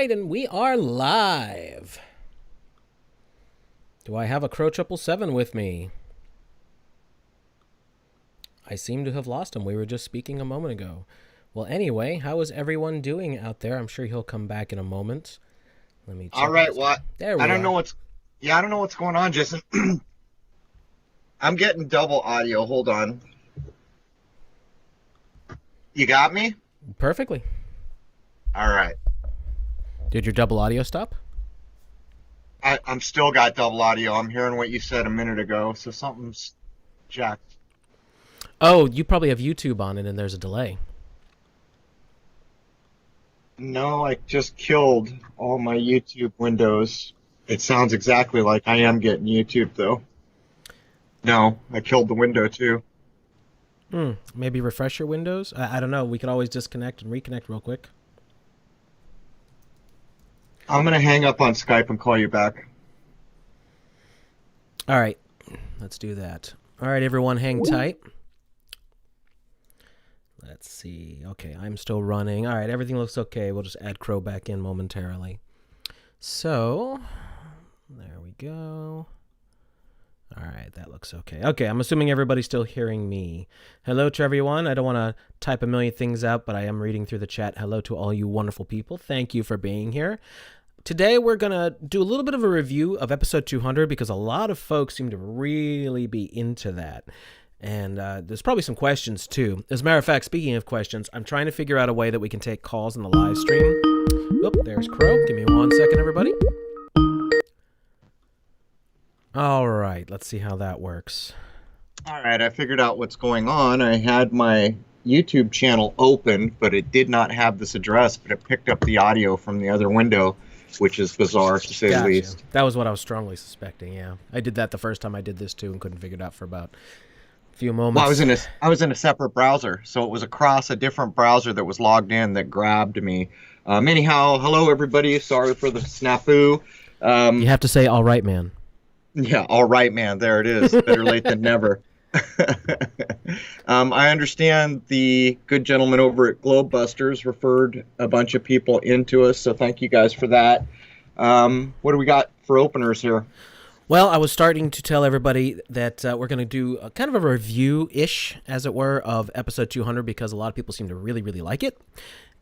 right, and we are live. Do I have a CRROW777 with me? I seem to have lost him. We were just speaking a moment ago. Well, anyway, how is everyone doing out there? I'm sure he'll come back in a moment. Let me check. All right, well, There we I don't are. know I don't know what's going on, Jason. I'm getting double audio. Hold on. You got me? Perfectly. All right. Did your double audio stop? I'm still got double audio. I'm hearing what you said a minute ago, so something's jacked. Oh, you probably have YouTube on it and there's a delay. No, I just killed all my YouTube windows. It sounds exactly like I am getting YouTube, though. No, I killed the window, too. Maybe refresh your Windows? I don't know. We could always disconnect and reconnect real quick. I'm going to hang up on Skype and call you back. All right. Let's do that. All right, everyone, hang tight. Let's see. Okay, I'm still running. All right, everything looks okay. We'll just add Crow back in momentarily. So, there we go. All right, that looks okay. Okay, I'm assuming everybody's still hearing me. Hello to everyone. I don't want to type a million things out, but I am reading through the chat. Hello to all you wonderful people. Thank you for being here. Today, we're going to do a little bit of a review of episode 200 because a lot of folks seem to really be into that. And there's probably some questions, too. As a matter of fact, speaking of questions, I'm trying to figure out a way that we can take calls in the live stream. Oop, there's Crow. Give me 1 second, everybody. All right, let's see how that works. All right, I figured out what's going on. I had my YouTube channel open, but it did not have this address, but it picked up the audio from the other window, which is bizarre, to say the least. That was what I was strongly suspecting, yeah. I did that the first time I did this, too, and couldn't figure it out for about a few moments. Well, I was in a separate browser, so it was across a different browser that was logged in that grabbed me. Anyhow, hello, everybody. Sorry for the snafu. You have to say, all right, man. Yeah, all right, man. There it is. Better late than never. I understand the good gentleman over at Globebusters referred a bunch of people into us, so thank you guys for that. What do we got for openers here? Well, I was starting to tell everybody that we're going to do a kind of a review-ish, as it were, of episode 200 because a lot of people seem to really, really like it.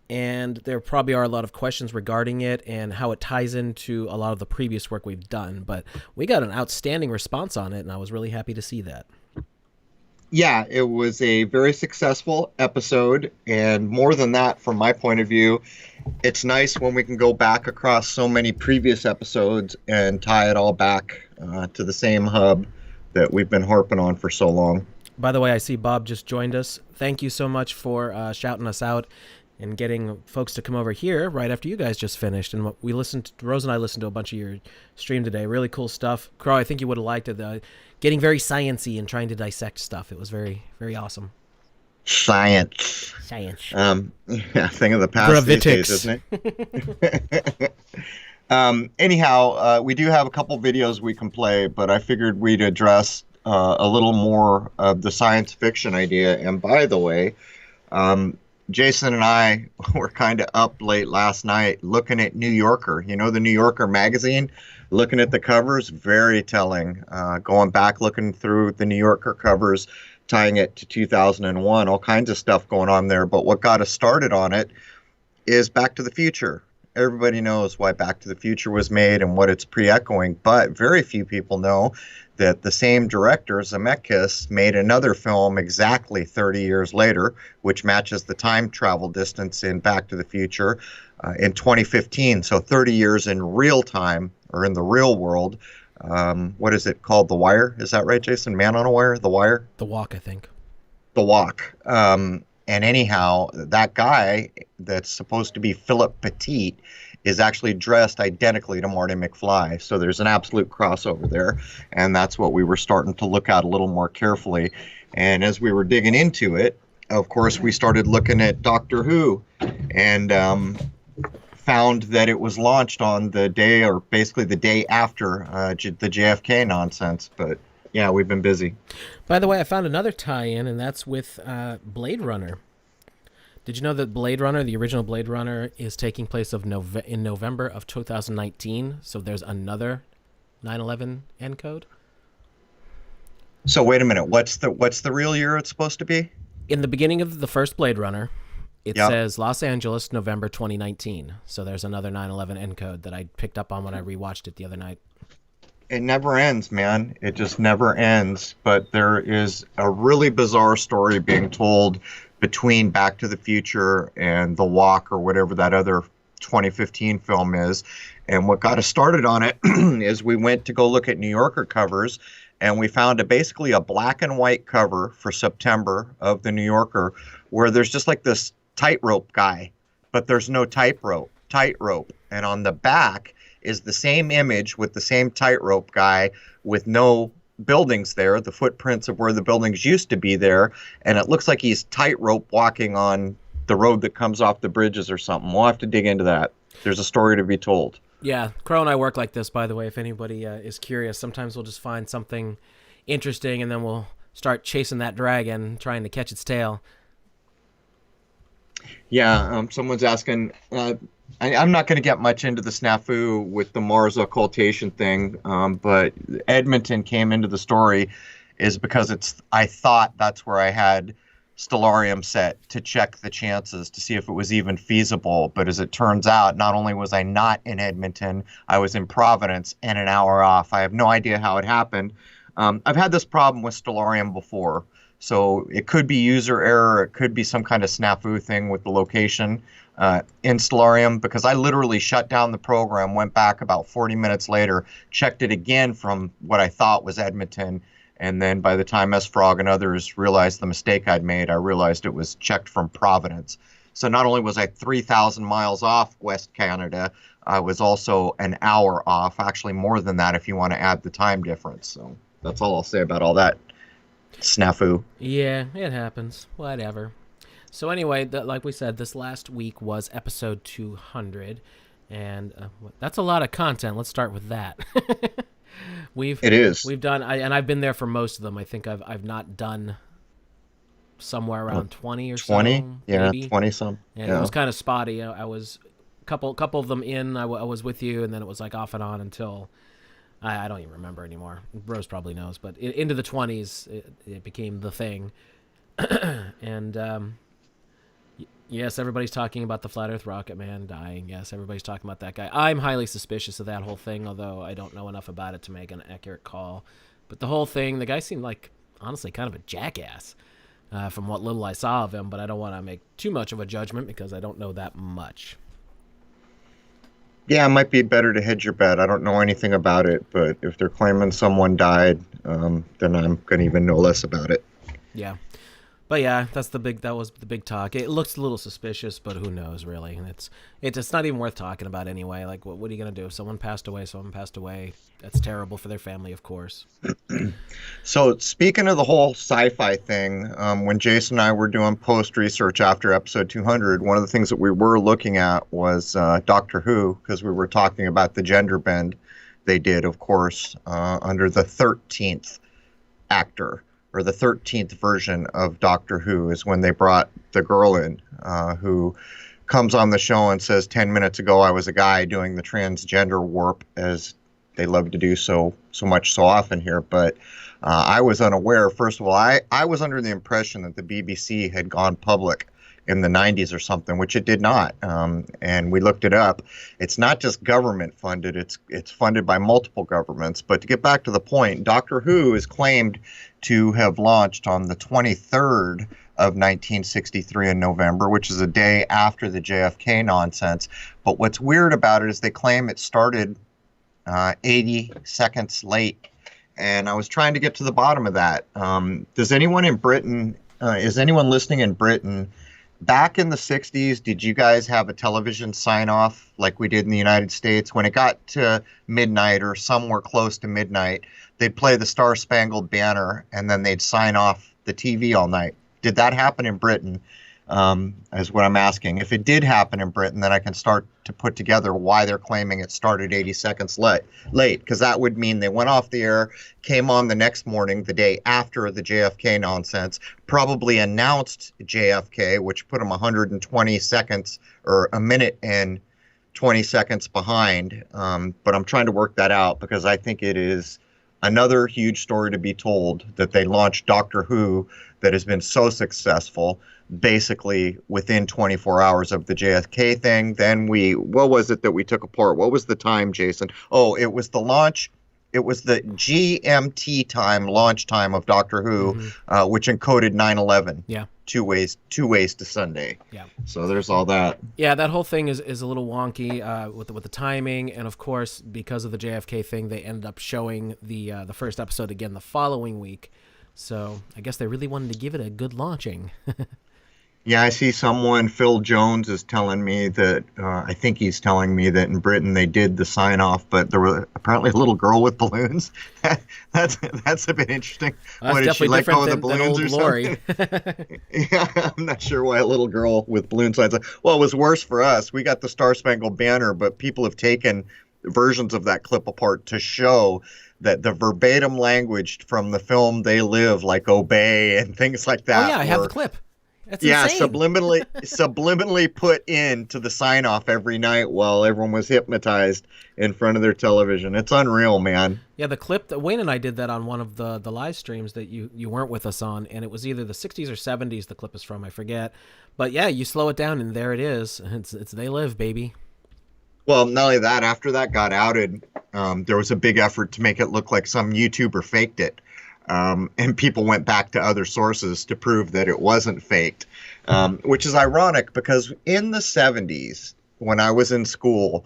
And there probably are a lot of questions regarding it and how it ties into a lot of the previous work we've done. But we got an outstanding response on it, and I was really happy to see that. Yeah, it was a very successful episode, and more than that, from my point of view, it's nice when we can go back across so many previous episodes and tie it all back to the same hub that we've been harping on for so long. By the way, I see Bob just joined us. Thank you so much for shouting us out and getting folks to come over here right after you guys just finished. And we listened, Rose and I listened to a bunch of your stream today. Really cool stuff. Crow, I think you would have liked it. Getting very science-y and trying to dissect stuff. It was very, very awesome. Science. Yeah, thing of the past these days, isn't it? Anyhow, we do have a couple videos we can play, but I figured we'd address a little more of the science fiction idea. And by the way, Jason and I were kind of up late last night looking at New Yorker. You know, the New Yorker magazine, looking at the covers, very telling. Going back, looking through the New Yorker covers, tying it to 2001, all kinds of stuff going on there. But what got us started on it is Back to the Future. Everybody knows why Back to the Future was made and what it's pre-echoing, but very few people know that the same director, Zemeckis, made another film exactly 30 years later, which matches the time travel distance in Back to the Future in 2015. So 30 years in real time, or in the real world. What is it called? The Wire? Is that right, Jason? Man on a Wire? The Wire? The Walk, I think. The Walk. And anyhow, that guy that's supposed to be Philip Petit is actually dressed identically to Marty McFly. So there's an absolute crossover there. And that's what we were starting to look at a little more carefully. And as we were digging into it, of course, we started looking at Doctor Who and found that it was launched on the day, or basically the day after the JFK nonsense. But yeah, we've been busy. By the way, I found another tie-in, and that's with Blade Runner. Did you know that Blade Runner, the original Blade Runner, is taking place in November of 2019? So there's another 9/11 encode. So wait a minute. What's the real year it's supposed to be? In the beginning of the first Blade Runner, it Yep. says Los Angeles, November 2019. So there's another 9/11 encode that I picked up on when I rewatched it the other night. It never ends, man. It just never ends. But there is a really bizarre story being told between Back to the Future and The Walk, or whatever that other 2015 film is. And what got us started on it is we went to go look at New Yorker covers, and we found basically a black and white cover for September of the New Yorker, where there's just like this tightrope guy, but there's no tightrope. And on the back is the same image with the same tightrope guy with no buildings there, the footprints of where the buildings used to be there, and it looks like he's tightrope walking on the road that comes off the bridges or something. We'll have to dig into that. There's a story to be told. Yeah, Crow and I work like this, by the way, if anybody is curious. Sometimes we'll just find something interesting, and then we'll start chasing that dragon, trying to catch its tail. Yeah, someone's asking. I'm not going to get much into the snafu with the Mars occultation thing, but Edmonton came into the story is because I thought that's where I had Stellarium set to check the chances to see if it was even feasible. But as it turns out, not only was I not in Edmonton, I was in Providence and an hour off. I have no idea how it happened. I've had this problem with Stellarium before. So it could be user error. It could be some kind of snafu thing with the location in Stellarium, because I literally shut down the program, went back about 40 minutes later, checked it again from what I thought was Edmonton. And then by the time S-Frog and others realized the mistake I'd made, I realized it was checked from Providence. So not only was I 3,000 miles off West Canada, I was also an hour off, actually more than that if you want to add the time difference. So that's all I'll say about all that snafu. Yeah, it happens. Whatever. So anyway, like we said, this last week was episode 200, and that's a lot of content. Let's start with that. We've done, and I've been there for most of them. I think I've not done somewhere around 20 or 20, so, yeah, maybe. 20 some. And yeah. It was kind of spotty. I was a couple of them in. I was with you, and then it was like off and on until I don't even remember anymore. Rose probably knows, but into the 20s, it became the thing. And yes, everybody's talking about the Flat Earth Rocket Man dying. Yes, everybody's talking about that guy. I'm highly suspicious of that whole thing, although I don't know enough about it to make an accurate call. But the whole thing, the guy seemed like, honestly, kind of a jackass from what little I saw of him, but I don't want to make too much of a judgment because I don't know that much. Yeah, it might be better to hedge your bet. I don't know anything about it, but if they're claiming someone died, then I'm going to even know less about it. Yeah. But yeah, that was the big talk. It looks a little suspicious, but who knows, really? And it's not even worth talking about anyway. Like, what are you going to do? If someone passed away. That's terrible for their family, of course. So speaking of the whole sci-fi thing, when Jason and I were doing post-research after episode 200, one of the things that we were looking at was Doctor Who, because we were talking about the gender bend they did, of course, under the 13th actor, or the 13th version of Doctor Who, is when they brought the girl in who comes on the show and says, 10 minutes ago I was a guy doing the transgender warp, as they love to do so much so often here. But I was unaware. First of all, I was under the impression that the BBC had gone public in the 90s or something, which it did not. And we looked it up. It's not just government funded. It's funded by multiple governments. But to get back to the point, Doctor Who is claimed to have launched on the 23rd of 1963 in November, which is a day after the JFK nonsense. But what's weird about it is they claim it started 80 seconds late. And I was trying to get to the bottom of that. Does anyone in Britain, is anyone listening in Britain, back in the 60s, did you guys have a television sign-off like we did in the United States? When it got to midnight or somewhere close to midnight, they'd play the Star Spangled Banner, and then they'd sign off the TV all night. Did that happen in Britain? is what I'm asking. If it did happen in Britain, then I can start to put together why they're claiming it started 80 seconds late, because that would mean they went off the air, came on the next morning, the day after the JFK nonsense, probably announced JFK, which put them 120 seconds or a minute and 20 seconds behind. But I'm trying to work that out because I think it is another huge story to be told that they launched Doctor Who that has been so successful basically within 24 hours of the JFK thing. Then what was it that we took apart? What was the time, Jason? Oh, it was the launch. It was the GMT time, launch time of Doctor Who, which encoded 9/11. Yeah. Two ways to Sunday. Yeah. So there's all that. Yeah, that whole thing is a little wonky with the timing, and of course because of the JFK thing, they ended up showing the first episode again the following week. So I guess they really wanted to give it a good launching. Yeah, I see someone, Phil Jones, is telling me that, I think he's telling me that in Britain they did the sign off, but there was apparently a little girl with balloons. That's a bit interesting. Well, that's definitely different than Old Glory. Yeah, I'm not sure why a little girl with balloon signs. Well, it was worse for us. We got the Star Spangled Banner, but people have taken versions of that clip apart to show that the verbatim language from the film They Live, like obey and things like that. Oh, yeah, I have the clip. That's insane. Subliminally put into the sign off every night while everyone was hypnotized in front of their television. It's unreal, man. Yeah, the clip that Wayne and I did that on one of the live streams that you weren't with us on, and it was either the 60s or 70s the clip is from, I forget. But yeah, you slow it down and there it is. It's They Live, baby. Well, not only that, after that got outed, there was a big effort to make it look like some YouTuber faked it. And people went back to other sources to prove that it wasn't faked, which is ironic because in the 70s, when I was in school,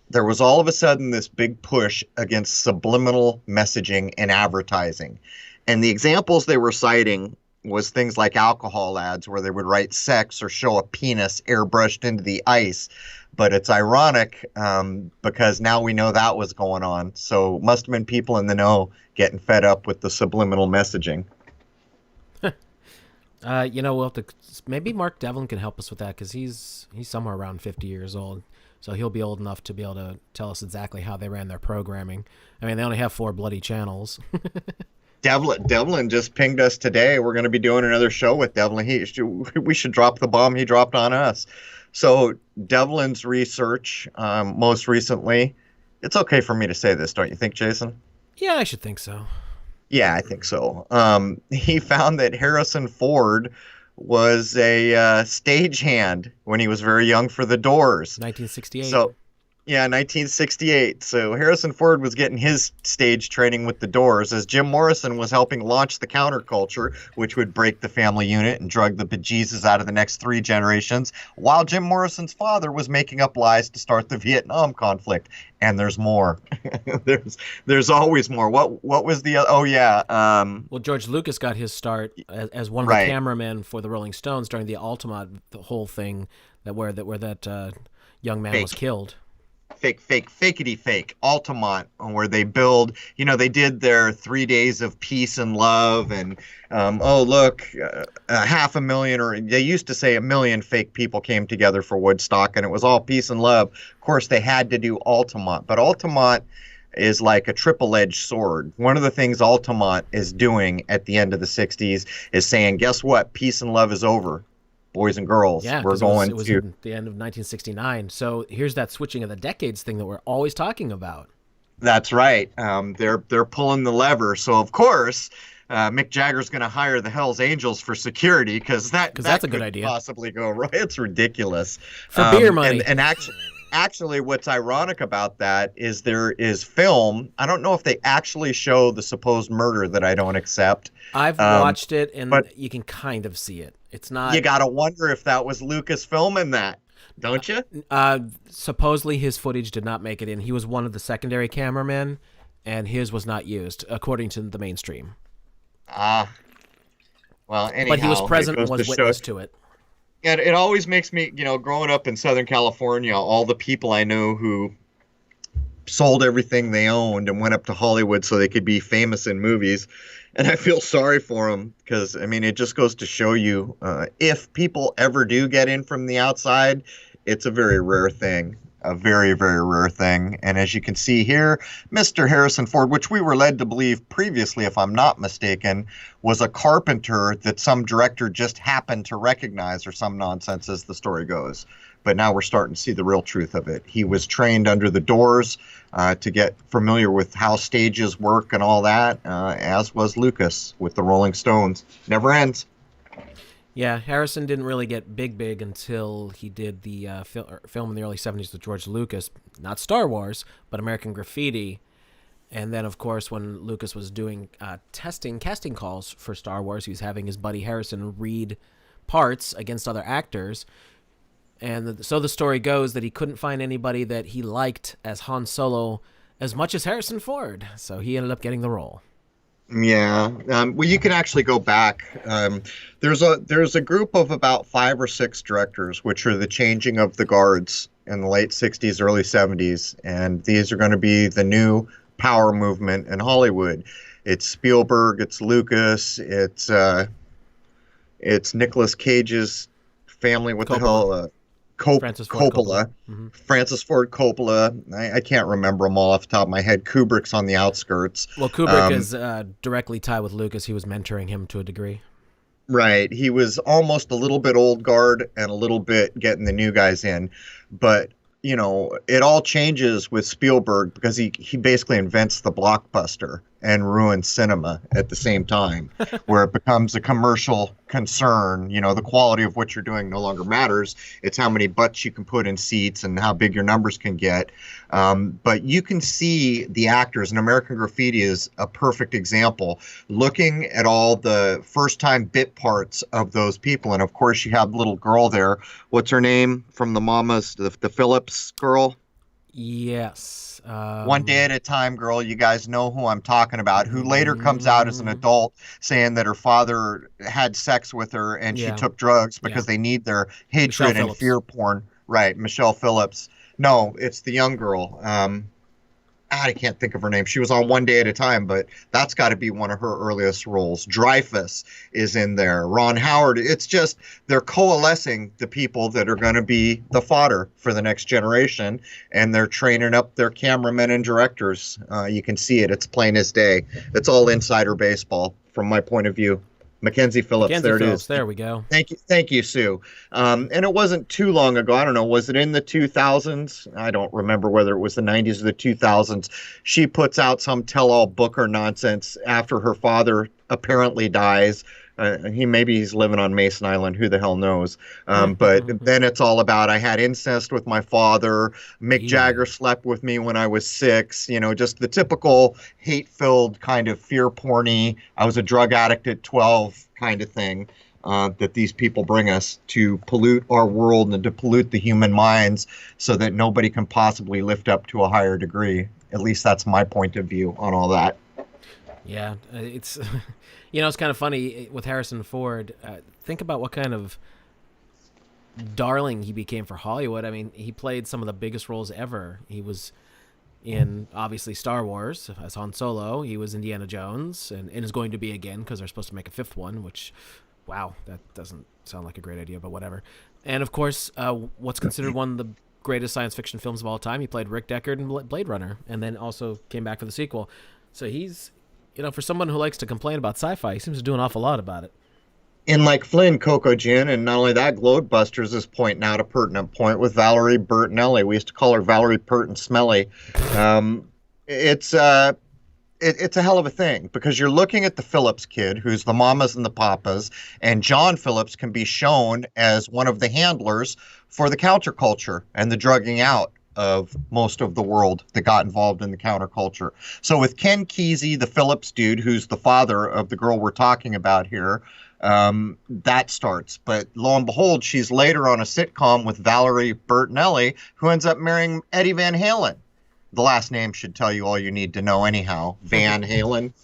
there was all of a sudden this big push against subliminal messaging and advertising. And the examples they were citing was things like alcohol ads where they would write sex or show a penis airbrushed into the ice. But it's ironic because now we know that was going on. So must have been people in the know getting fed up with the subliminal messaging. We'll have to, maybe Mark Devlin can help us with that because he's somewhere around 50 years old. So he'll be old enough to be able to tell us exactly how they ran their programming. I mean, they only have 4 bloody channels. Devlin just pinged us today. We're going to be doing another show with Devlin. We should drop the bomb he dropped on us. So Devlin's research, most recently, it's okay for me to say this, don't you think, Jason? Yeah, I should think so. Yeah, I think so. He found that Harrison Ford was a stagehand when he was very young for The Doors. 1968. So, yeah, 1968. So Harrison Ford was getting his stage training with The Doors as Jim Morrison was helping launch the counterculture, which would break the family unit and drug the bejesus out of the next 3 generations, while Jim Morrison's father was making up lies to start the Vietnam conflict. And there's more. there's always more. What was the oh yeah. Well, George Lucas got his start as one of the cameramen for the Rolling Stones during the Altamont, the whole thing where that young man was killed. Fakety Altamont, where they build, they did their 3 days of peace and love, and 500,000, or they used to say 1 million fake people came together for Woodstock, and it was all peace and love. Of course, they had to do Altamont, but Altamont is like a triple-edged sword. One of the things Altamont is doing at the end of the 60s is saying, guess what? Peace and love is over. Boys and girls, yeah, we're going it was to in the end of 1969. So here's that switching of the decades thing that we're always talking about. That's right. They're pulling the lever. So of course, Mick Jagger's going to hire the Hell's Angels for security because that's a good idea. Possibly go right. It's ridiculous for beer money. And actually, what's ironic about that is there is film. I don't know if they actually show the supposed murder that I don't accept. I've watched it, and you can kind of see it. It's not. You gotta wonder if that was Lucas filming that, don't you? Supposedly his footage did not make it in. He was one of the secondary cameramen, and his was not used according to the mainstream. Well, anyhow, but he was present and was witness to it. And it always makes me, growing up in Southern California, all the people I know who sold everything they owned and went up to Hollywood so they could be famous in movies. And I feel sorry for him because, I mean, it just goes to show you if people ever do get in from the outside, it's a very rare thing. A very, very rare thing. And as you can see here, Mr. Harrison Ford, which we were led to believe previously, if I'm not mistaken, was a carpenter that some director just happened to recognize or some nonsense as the story goes. But now we're starting to see the real truth of it. He was trained under the doors to get familiar with how stages work and all that, as was Lucas with the Rolling Stones. Never ends. Yeah, Harrison didn't really get big until he did the film in the early 70s with George Lucas, not Star Wars, but American Graffiti. And then, of course, when Lucas was doing casting calls for Star Wars, he was having his buddy Harrison read parts against other actors. And so the story goes that he couldn't find anybody that he liked as Han Solo as much as Harrison Ford. So he ended up getting the role. Yeah, well, you can actually go back. There's a group of about 5 or 6 directors, which are the changing of the guards in the late 60s, early 70s, and these are going to be the new power movement in Hollywood. It's Spielberg, it's Lucas, it's Nicolas Cage's family. What the hell? Francis Ford Coppola. Mm-hmm. Francis Ford Coppola. I can't remember them all off the top of my head. Kubrick's on the outskirts. Well, Kubrick is directly tied with Lucas. He was mentoring him to a degree. Right. He was almost a little bit old guard and a little bit getting the new guys in. But, you know, it all changes with Spielberg because he basically invents the blockbuster and ruins cinema at the same time, where it becomes a commercial concern. You know, the quality of what you're doing no longer matters. It's how many butts you can put in seats and how big your numbers can get. But you can see the actors, and American Graffiti is a perfect example, looking at all the first-time bit parts of those people. And, of course, you have the little girl there. What's her name from the Mamas, the Phillips girl? Yes. One Day at a Time girl, you guys know who I'm talking about, who later comes out as an adult saying that her father had sex with her and she took drugs because they need their hatred and fear porn. Right, Michelle Phillips. No, it's the young girl. I can't think of her name. She was on One Day at a Time, but that's got to be one of her earliest roles. Dreyfus is in there. Ron Howard. It's just they're coalescing the people that are going to be the fodder for the next generation, and they're training up their cameramen and directors. You can see it. It's plain as day. It's all insider baseball from my point of view. Mackenzie Phillips, there it is. There we go. Thank you, Sue. And it wasn't too long ago. I don't know. Was it in the 2000s? I don't remember whether it was the 90s or the 2000s. She puts out some tell-all book or nonsense after her father apparently dies. He's living on Mason Island. Who the hell knows? But then it's all about I had incest with my father. Mick Jagger slept with me when I was 6. You know, just the typical hate-filled kind of fear-porny. I was a drug addict at 12 kind of thing that these people bring us to pollute our world and to pollute the human minds so that nobody can possibly lift up to a higher degree. At least that's my point of view on all that. Yeah, it's... You know, it's kind of funny with Harrison Ford. Think about what kind of darling he became for Hollywood. I mean, he played some of the biggest roles ever. He was in, obviously, Star Wars as Han Solo. He was Indiana Jones and is going to be again because they're supposed to make a 5th one, which, wow, that doesn't sound like a great idea, but whatever. And, of course, what's considered one of the greatest science fiction films of all time. He played Rick Deckard in Blade Runner and then also came back for the sequel. So he's... You know, for someone who likes to complain about sci-fi, he seems to do an awful lot about it. In like Flynn, Coco Gin, and not only that, Globebusters is pointing out a pertinent point with Valerie Bertinelli. We used to call her Valerie Pert and Smelly. It's a hell of a thing because you're looking at the Phillips kid, who's the mamas and the papas, and John Phillips can be shown as one of the handlers for the counterculture and the drugging out of most of the world that got involved in the counterculture. So with Ken Kesey, the Phillips dude, who's the father of the girl we're talking about here, that starts. But lo and behold, she's later on a sitcom with Valerie Bertinelli, who ends up marrying Eddie Van Halen. The last name should tell you all you need to know anyhow, Van Halen.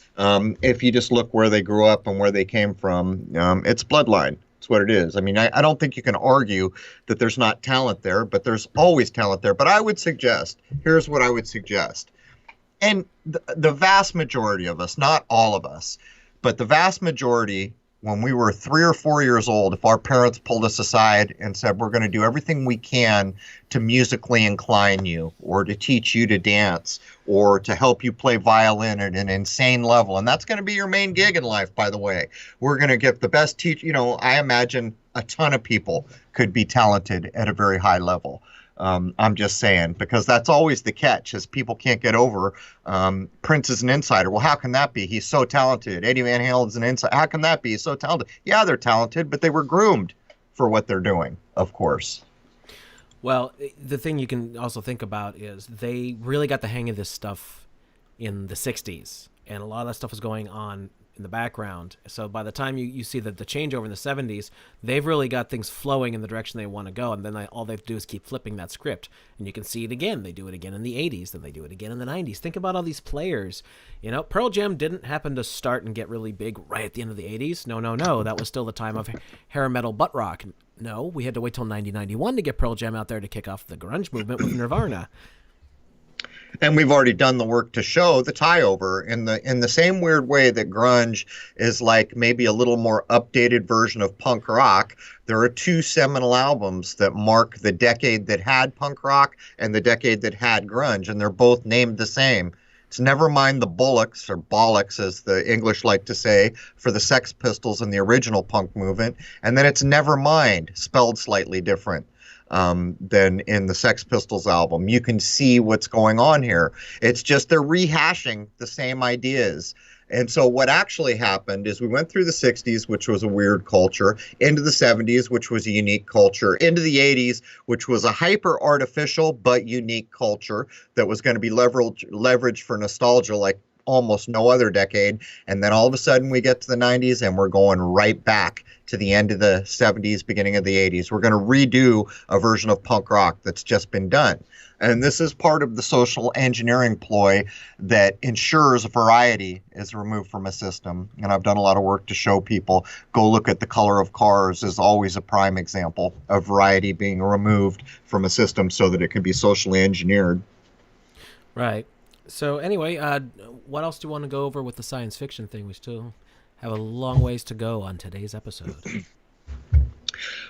If you just look where they grew up and where they came from, it's bloodline. It's what it is. I mean, I don't think you can argue that there's not talent there, but there's always talent there. But I would suggest, here's what I would suggest. And the vast majority of us, not all of us, But the vast majority, when we were 3 or 4 years old, if our parents pulled us aside and said, we're going to do everything we can to musically incline you, or to teach you to dance, or to help you play violin at an insane level, and that's going to be your main gig in life, by the way. We're going to get the best teach. I imagine a ton of people could be talented at a very high level. I'm just saying, because that's always the catch, is people can't get over Prince is an insider. Well, how can that be? He's so talented. Eddie Van Halen's an insider. How can that be? He's so talented. Yeah, they're talented, but they were groomed for what they're doing, of course. Well, the thing you can also think about is they really got the hang of this stuff in the 60s, and a lot of that stuff was going on in the background. So by the time you see the changeover in the 70s, they've really got things flowing in the direction they want to go, and then all they have to do is keep flipping that script. And you can see it again. They do it again in the 80s, then they do it again in the 90s. Think about all these players. Pearl Jam didn't happen to start and get really big right at the end of the 80s. No. That was still the time of hair metal butt rock. No, we had to wait till 1991 to get Pearl Jam out there to kick off the grunge movement with Nirvana. And we've already done the work to show the tie-over in the same weird way that grunge is like maybe a little more updated version of punk rock. There are two seminal albums that mark the decade that had punk rock and the decade that had grunge, and they're both named the same. It's Nevermind the Bollocks, or Bollocks as the English like to say, for the Sex Pistols and the original punk movement, and then it's Nevermind, spelled slightly different than in the Sex Pistols album. You can see what's going on here. It's just they're rehashing the same ideas. And so what actually happened is we went through the 60s, which was a weird culture, into the 70s, which was a unique culture, into the 80s, which was a hyper artificial but unique culture that was going to be leveraged for nostalgia like almost no other decade. And then all of a sudden we get to the 90s and we're going right back to the end of the 70s, beginning of the 80s. We're going to redo a version of punk rock that's just been done. And this is part of the social engineering ploy that ensures variety is removed from a system. And I've done a lot of work to show people, go look at The Color of Cars is always a prime example of variety being removed from a system so that it can be socially engineered. Right. So anyway, what else do you want to go over with the science fiction thing? We still have a long ways to go on today's episode.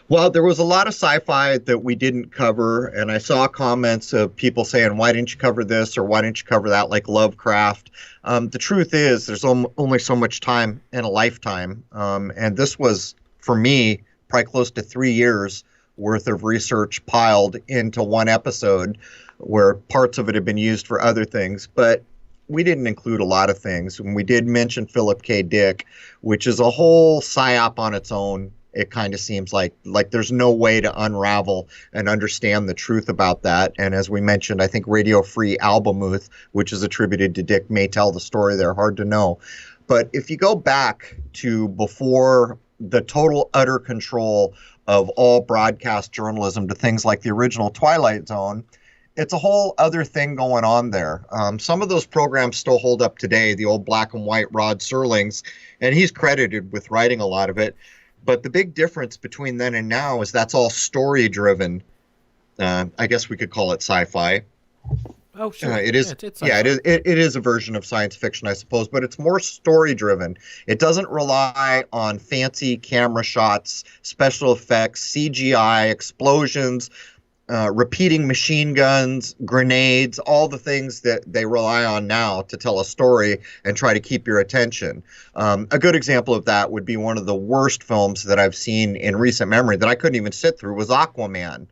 Well, there was a lot of sci-fi that we didn't cover, and I saw comments of people saying, why didn't you cover this or why didn't you cover that, like Lovecraft? The truth is there's only so much time in a lifetime, and this was, for me, probably close to 3 years worth of research piled into one episode, where parts of it have been used for other things. But we didn't include a lot of things. And we did mention Philip K. Dick, which is a whole psyop on its own. It kind of seems like there's no way to unravel and understand the truth about that. And as we mentioned, I think Radio Free Albemuth, which is attributed to Dick, may tell the story there. Hard to know. But if you go back to before the total utter control of all broadcast journalism to things like the original Twilight Zone, it's a whole other thing going on there. Some of those programs still hold up today, the old black and white Rod Serling's, and he's credited with writing a lot of it. But the big difference between then and now is that's all story-driven. I guess we could call it sci-fi. Oh, sure. It is. Yeah, it is a version of science fiction, I suppose, but it's more story-driven. It doesn't rely on fancy camera shots, special effects, CGI, explosions, repeating machine guns, grenades, all the things that they rely on now to tell a story and try to keep your attention. A good example of that would be one of the worst films that I've seen in recent memory that I couldn't even sit through was Aquaman.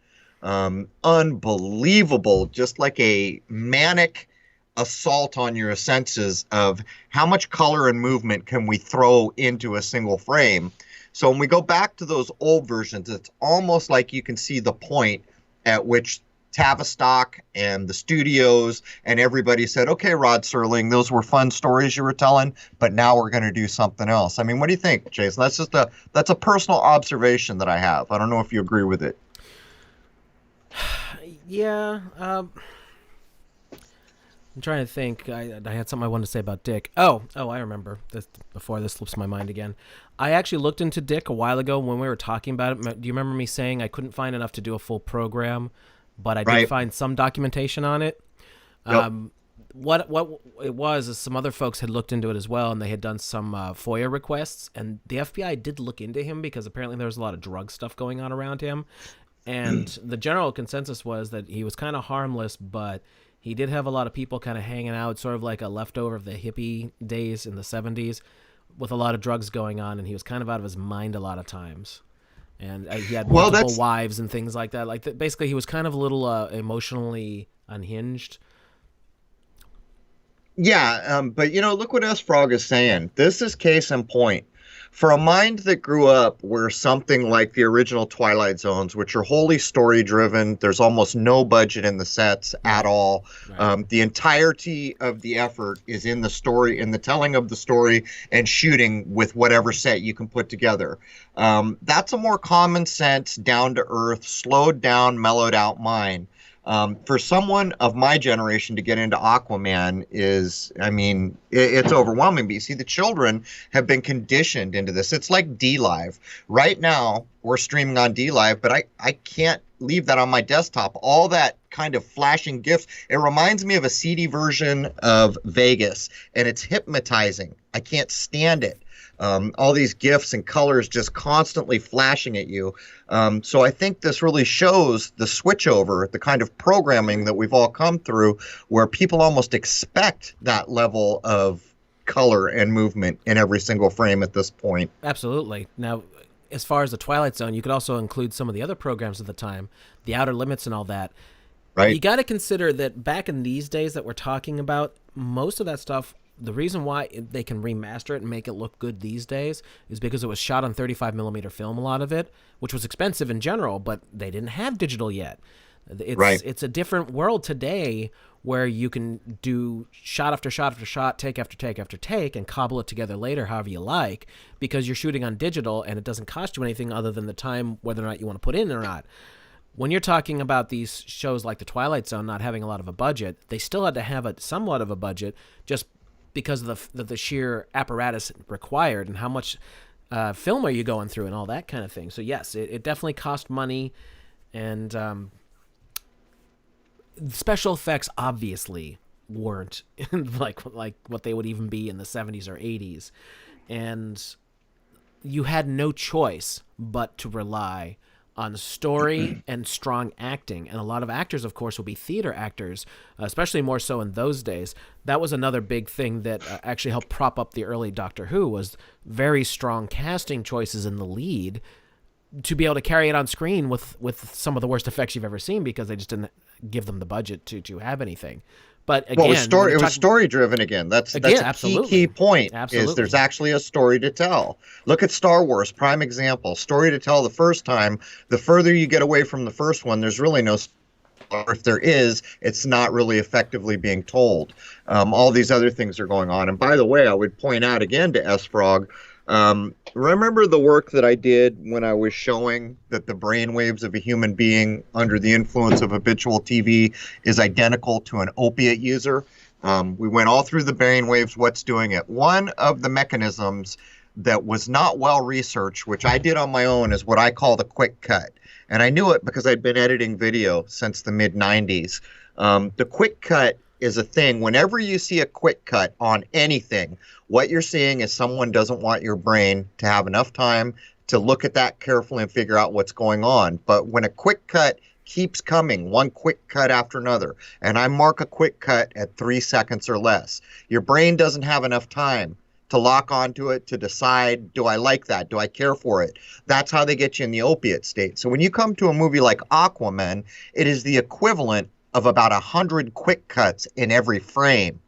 Unbelievable, just like a manic assault on your senses of how much color and movement can we throw into a single frame. So when we go back to those old versions, it's almost like you can see the point at which Tavistock and the studios and everybody said, okay, Rod Serling, those were fun stories you were telling, but now we're going to do something else. I mean, what do you think, Jason? That's a personal observation that I have. I don't know if you agree with it. Yeah. I'm trying to think. I had something I wanted to say about Dick. Oh, I remember. Before this slips my mind again. I actually looked into Dick a while ago when we were talking about it. Do you remember me saying I couldn't find enough to do a full program, but I did find some documentation on it? Yep. what it was is some other folks had looked into it as well, and they had done some FOIA requests, and the FBI did look into him because apparently there was a lot of drug stuff going on around him, and the general consensus was that he was kind of harmless, but he did have a lot of people kind of hanging out, sort of like a leftover of the hippie days in the 70s, with a lot of drugs going on, and he was kind of out of his mind a lot of times. And he had multiple wives and things like that. Basically, he was kind of a little emotionally unhinged. Yeah, but look what S. Frog is saying. This is case in point. For a mind that grew up where something like the original Twilight Zones, which are wholly story-driven, there's almost no budget in the sets at all. Right. The entirety of the effort is in the story, in the telling of the story, and shooting with whatever set you can put together. That's a more common sense, down-to-earth, slowed down, mellowed out mind. For someone of my generation to get into Aquaman is, it's overwhelming. But you see, the children have been conditioned into this. It's like D-Live. Right now, we're streaming on D-Live, but I can't leave that on my desktop. All that kind of flashing GIFs, it reminds me of a seedy version of Vegas, and it's hypnotizing. I can't stand it. All these GIFs and colors just constantly flashing at you. So I think this really shows the switchover, the kind of programming that we've all come through, where people almost expect that level of color and movement in every single frame at this point. Absolutely. Now, as far as the Twilight Zone, you could also include some of the other programs at the time, the Outer Limits and all that. Right. You got to consider that back in these days that we're talking about, most of that stuff, the reason why they can remaster it and make it look good these days is because it was shot on 35 millimeter film, a lot of it, which was expensive in general, but they didn't have digital yet. It's a different world today where you can do shot after shot after shot, take after take after take, and cobble it together later however you like, because you're shooting on digital and it doesn't cost you anything other than the time, whether or not you want to put in or not. When you're talking about these shows like The Twilight Zone not having a lot of a budget, they still had to have somewhat of a budget just because of the sheer apparatus required and how much film are you going through and all that kind of thing. So yes, it definitely cost money, and special effects obviously weren't like what they would even be in the 70s or 80s, and you had no choice but to rely on story and strong acting. And a lot of actors, of course, will be theater actors, especially more so in those days. That was another big thing that actually helped prop up the early Doctor Who, was very strong casting choices in the lead to be able to carry it on screen with some of the worst effects you've ever seen, because they just didn't give them the budget to have anything. But again, it was story driven again. That's a key point. Absolutely. Is there's actually a story to tell. Look at Star Wars, prime example. Story to tell the first time. The further you get away from the first one, there's really no story. Or if there is, it's not really effectively being told. All these other things are going on. And by the way, I would point out again to S. Frog, remember the work that I did when I was showing that the brainwaves of a human being under the influence of habitual TV is identical to an opiate user? We went all through the brainwaves, what's doing it. One of the mechanisms that was not well researched, which I did on my own, is what I call the quick cut. And I knew it because I'd been editing video since the mid-90s. The quick cut is a thing. Whenever you see a quick cut on anything, what you're seeing is someone doesn't want your brain to have enough time to look at that carefully and figure out what's going on. But when a quick cut keeps coming, one quick cut after another, and I mark a quick cut at 3 seconds or less, your brain doesn't have enough time to lock onto it, to decide, do I like that? Do I care for it? That's how they get you in the opiate state. So when you come to a movie like Aquaman, it is the equivalent of about 100 quick cuts in every frame.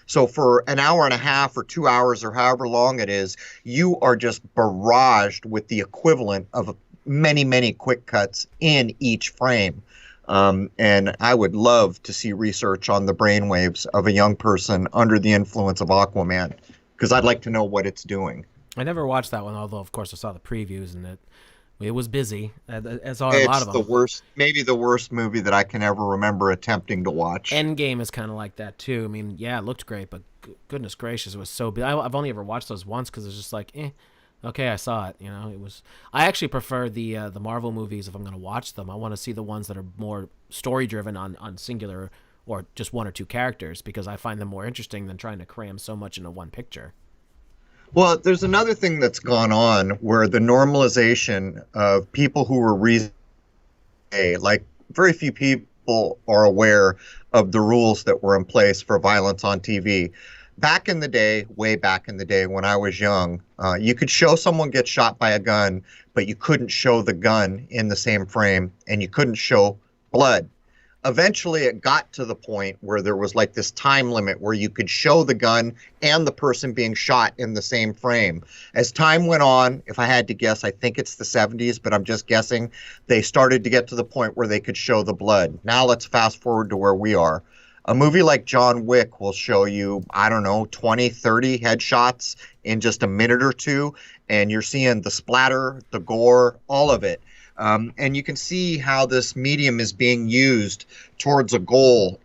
So for an hour and a half or 2 hours or however long it is, you are just barraged with the equivalent of many, many quick cuts in each frame. And I would love to see research on the brainwaves of a young person under the influence of Aquaman, because I'd like to know what it's doing. I never watched that one, although of course I saw the previews, and it was busy, as are a lot of them. It's maybe the worst movie that I can ever remember attempting to watch. Endgame is kind of like that too. I mean, yeah, it looked great, but goodness gracious, it was so big. I've only ever watched those once because it's just like, okay, I saw it. It was. I actually prefer the Marvel movies if I'm going to watch them. I want to see the ones that are more story driven on singular or just one or two characters, because I find them more interesting than trying to cram so much into one picture. Well, there's another thing that's gone on where the normalization of people who were like very few people are aware of the rules that were in place for violence on TV. Back in the day, way back in the day when I was young, you could show someone get shot by a gun, but you couldn't show the gun in the same frame, and you couldn't show blood. Eventually, it got to the point where there was like this time limit where you could show the gun and the person being shot in the same frame. As time went on, if I had to guess, I think it's the 70s, but I'm just guessing, they started to get to the point where they could show the blood. Now let's fast forward to where we are. A movie like John Wick will show you, I don't know, 20, 30 headshots in just a minute or two, and you're seeing the splatter, the gore, all of it. And you can see how this medium is being used towards a goal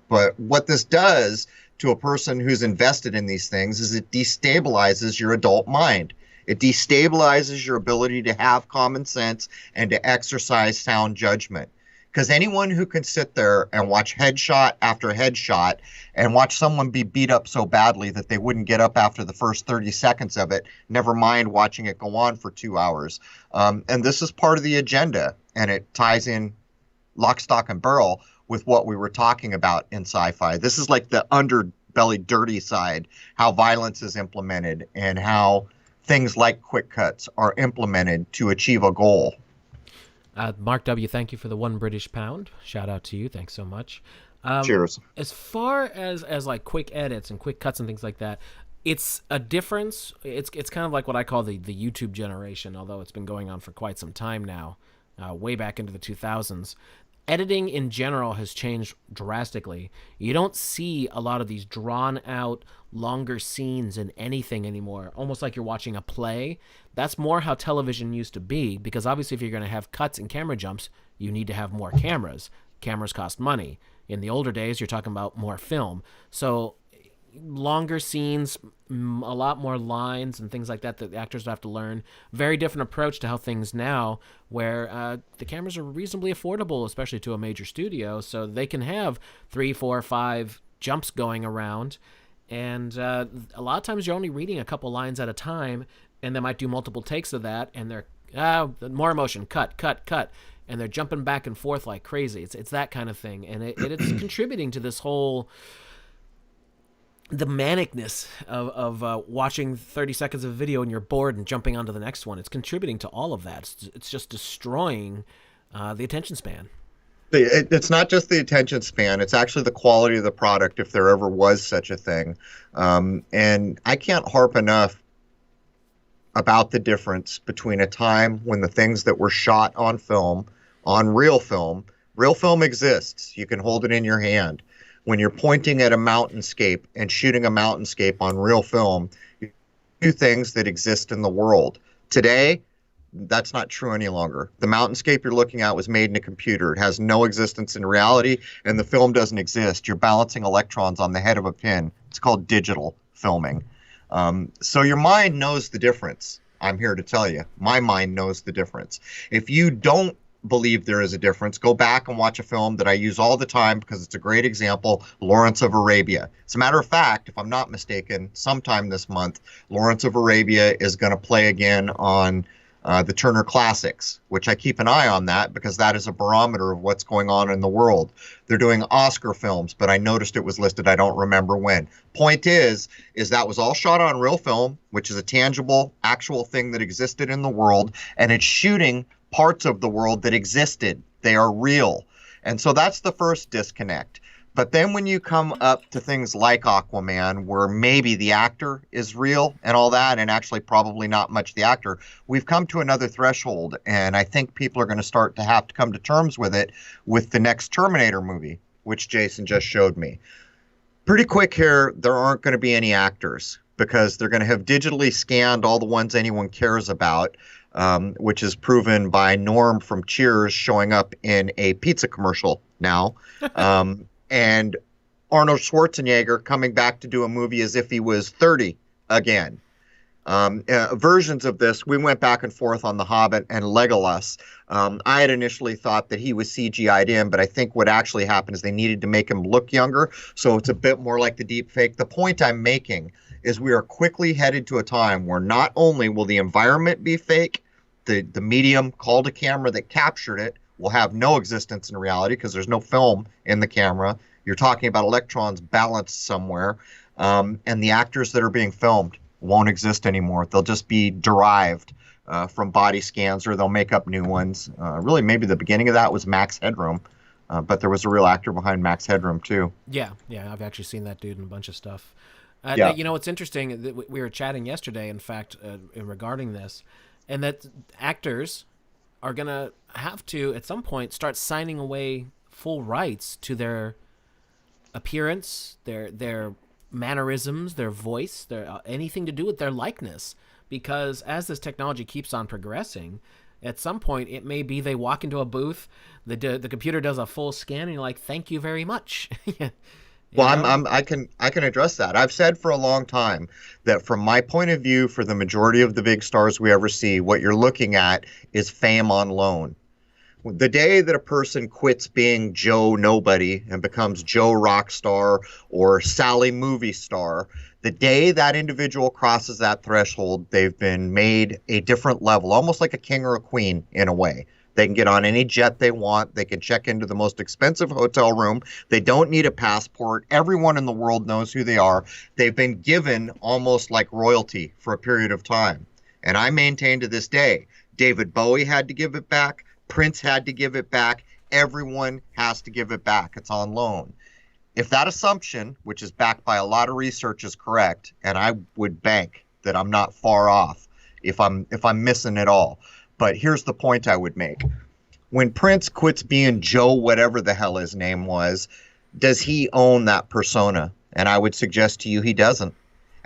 but what this does to a person who's invested in these things is it destabilizes your adult mind. It destabilizes your ability to have common sense and to exercise sound judgment. Because anyone who can sit there and watch headshot after headshot and watch someone be beat up so badly that they wouldn't get up after the first 30 seconds of it, never mind watching it go on for 2 hours. And this is part of the agenda, and it ties in lock, stock, and barrel with what we were talking about in sci-fi. This is like the underbelly dirty side, how violence is implemented and how things like quick cuts are implemented to achieve a goal. Mark W., thank you for the £1 Shout out to you. Thanks so much. Cheers. As far as like quick edits and quick cuts and things like that, it's a difference. It's kind of like what I call the YouTube generation, although it's been going on for quite some time now, way back into the 2000s. Editing in general has changed drastically. You don't see a lot of these drawn out, longer scenes in anything anymore, almost like you're watching a play. That's more how television used to be, because obviously if you're going to have cuts and camera jumps, you need to have more cameras. Cameras cost money. In the older days, you're talking about more film. So longer scenes, a lot more lines and things like that the actors have to learn. Very different approach to how things now, where the cameras are reasonably affordable, especially to a major studio, so they can have 3, 4, 5 jumps going around. And a lot of times you're only reading a couple lines at a time, and they might do multiple takes of that, and they're more emotion, cut, and they're jumping back and forth like crazy. It's that kind of thing, and it's contributing to this whole the manicness of watching 30 seconds of video and you're bored and jumping onto the next one. It's contributing to all of that. It's just destroying the attention span. It's not just the attention span. It's actually the quality of the product, if there ever was such a thing. And I can't harp enough about the difference between a time when the things that were shot on film, on real film exists. You can hold it in your hand. When you're pointing at a mountainscape and shooting a mountainscape on real film, you do things that exist in the world. Today, that's not true any longer. The mountainscape you're looking at was made in a computer. It has no existence in reality, and the film doesn't exist. You're balancing electrons on the head of a pin. It's called digital filming. So your mind knows the difference. I'm here to tell you. My mind knows the difference. If you don't believe there is a difference, go back and watch a film that I use all the time because it's a great example, Lawrence of Arabia. As a matter of fact, if I'm not mistaken, sometime this month, Lawrence of Arabia is going to play again on the Turner Classics, which I keep an eye on that because that is a barometer of what's going on in the world. They're doing Oscar films, but I noticed it was listed. I don't remember when. Point is that was all shot on real film, which is a tangible, actual thing that existed in the world, and it's shooting parts of the world that existed. They are real. And so that's the first disconnect. But then when you come up to things like Aquaman, where maybe the actor is real and all that, and actually probably not much the actor, we've come to another threshold. And I think people are going to start to have to come to terms with it with the next Terminator movie, which Jason just showed me. Pretty quick here, there aren't going to be any actors because they're going to have digitally scanned all the ones anyone cares about, which is proven by Norm from Cheers showing up in a pizza commercial now. And Arnold Schwarzenegger coming back to do a movie as if he was 30 again. Versions of this, we went back and forth on The Hobbit and Legolas. I had initially thought that he was CGI'd in, but I think what actually happened is they needed to make him look younger, so it's a bit more like the deep fake. The point I'm making is we are quickly headed to a time where not only will the environment be fake, the medium called a camera that captured it will have no existence in reality because there's no film in the camera. You're talking about electrons balanced somewhere, and the actors that are being filmed won't exist anymore. They'll just be derived from body scans, or they'll make up new ones. Really, maybe the beginning of that was Max Headroom, but there was a real actor behind Max Headroom too. Yeah, I've actually seen that dude in a bunch of stuff. Yeah. You know, what's interesting, we were chatting yesterday, in fact, regarding this, and that actors are going to have to, at some point, start signing away full rights to their appearance, their mannerisms, their voice, their anything to do with their likeness. Because as this technology keeps on progressing, at some point it may be they walk into a booth, the computer does a full scan, and you're like, "Thank you very much." Well, I can address that. I've said for a long time that from my point of view, for the majority of the big stars we ever see, what you're looking at is fame on loan. The day that a person quits being Joe Nobody and becomes Joe Rockstar or Sally Movie Star, the day that individual crosses that threshold, they've been made a different level, almost like a king or a queen in a way. They can get on any jet they want. They can check into the most expensive hotel room. They don't need a passport. Everyone in the world knows who they are. They've been given almost like royalty for a period of time. And I maintain to this day, David Bowie had to give it back. Prince had to give it back. Everyone has to give it back. It's on loan. If that assumption, which is backed by a lot of research, is correct, and I would bank that I'm not far off if I'm missing it all. But here's the point I would make. When Prince quits being Joe, whatever the hell his name was, does he own that persona? And I would suggest to you he doesn't.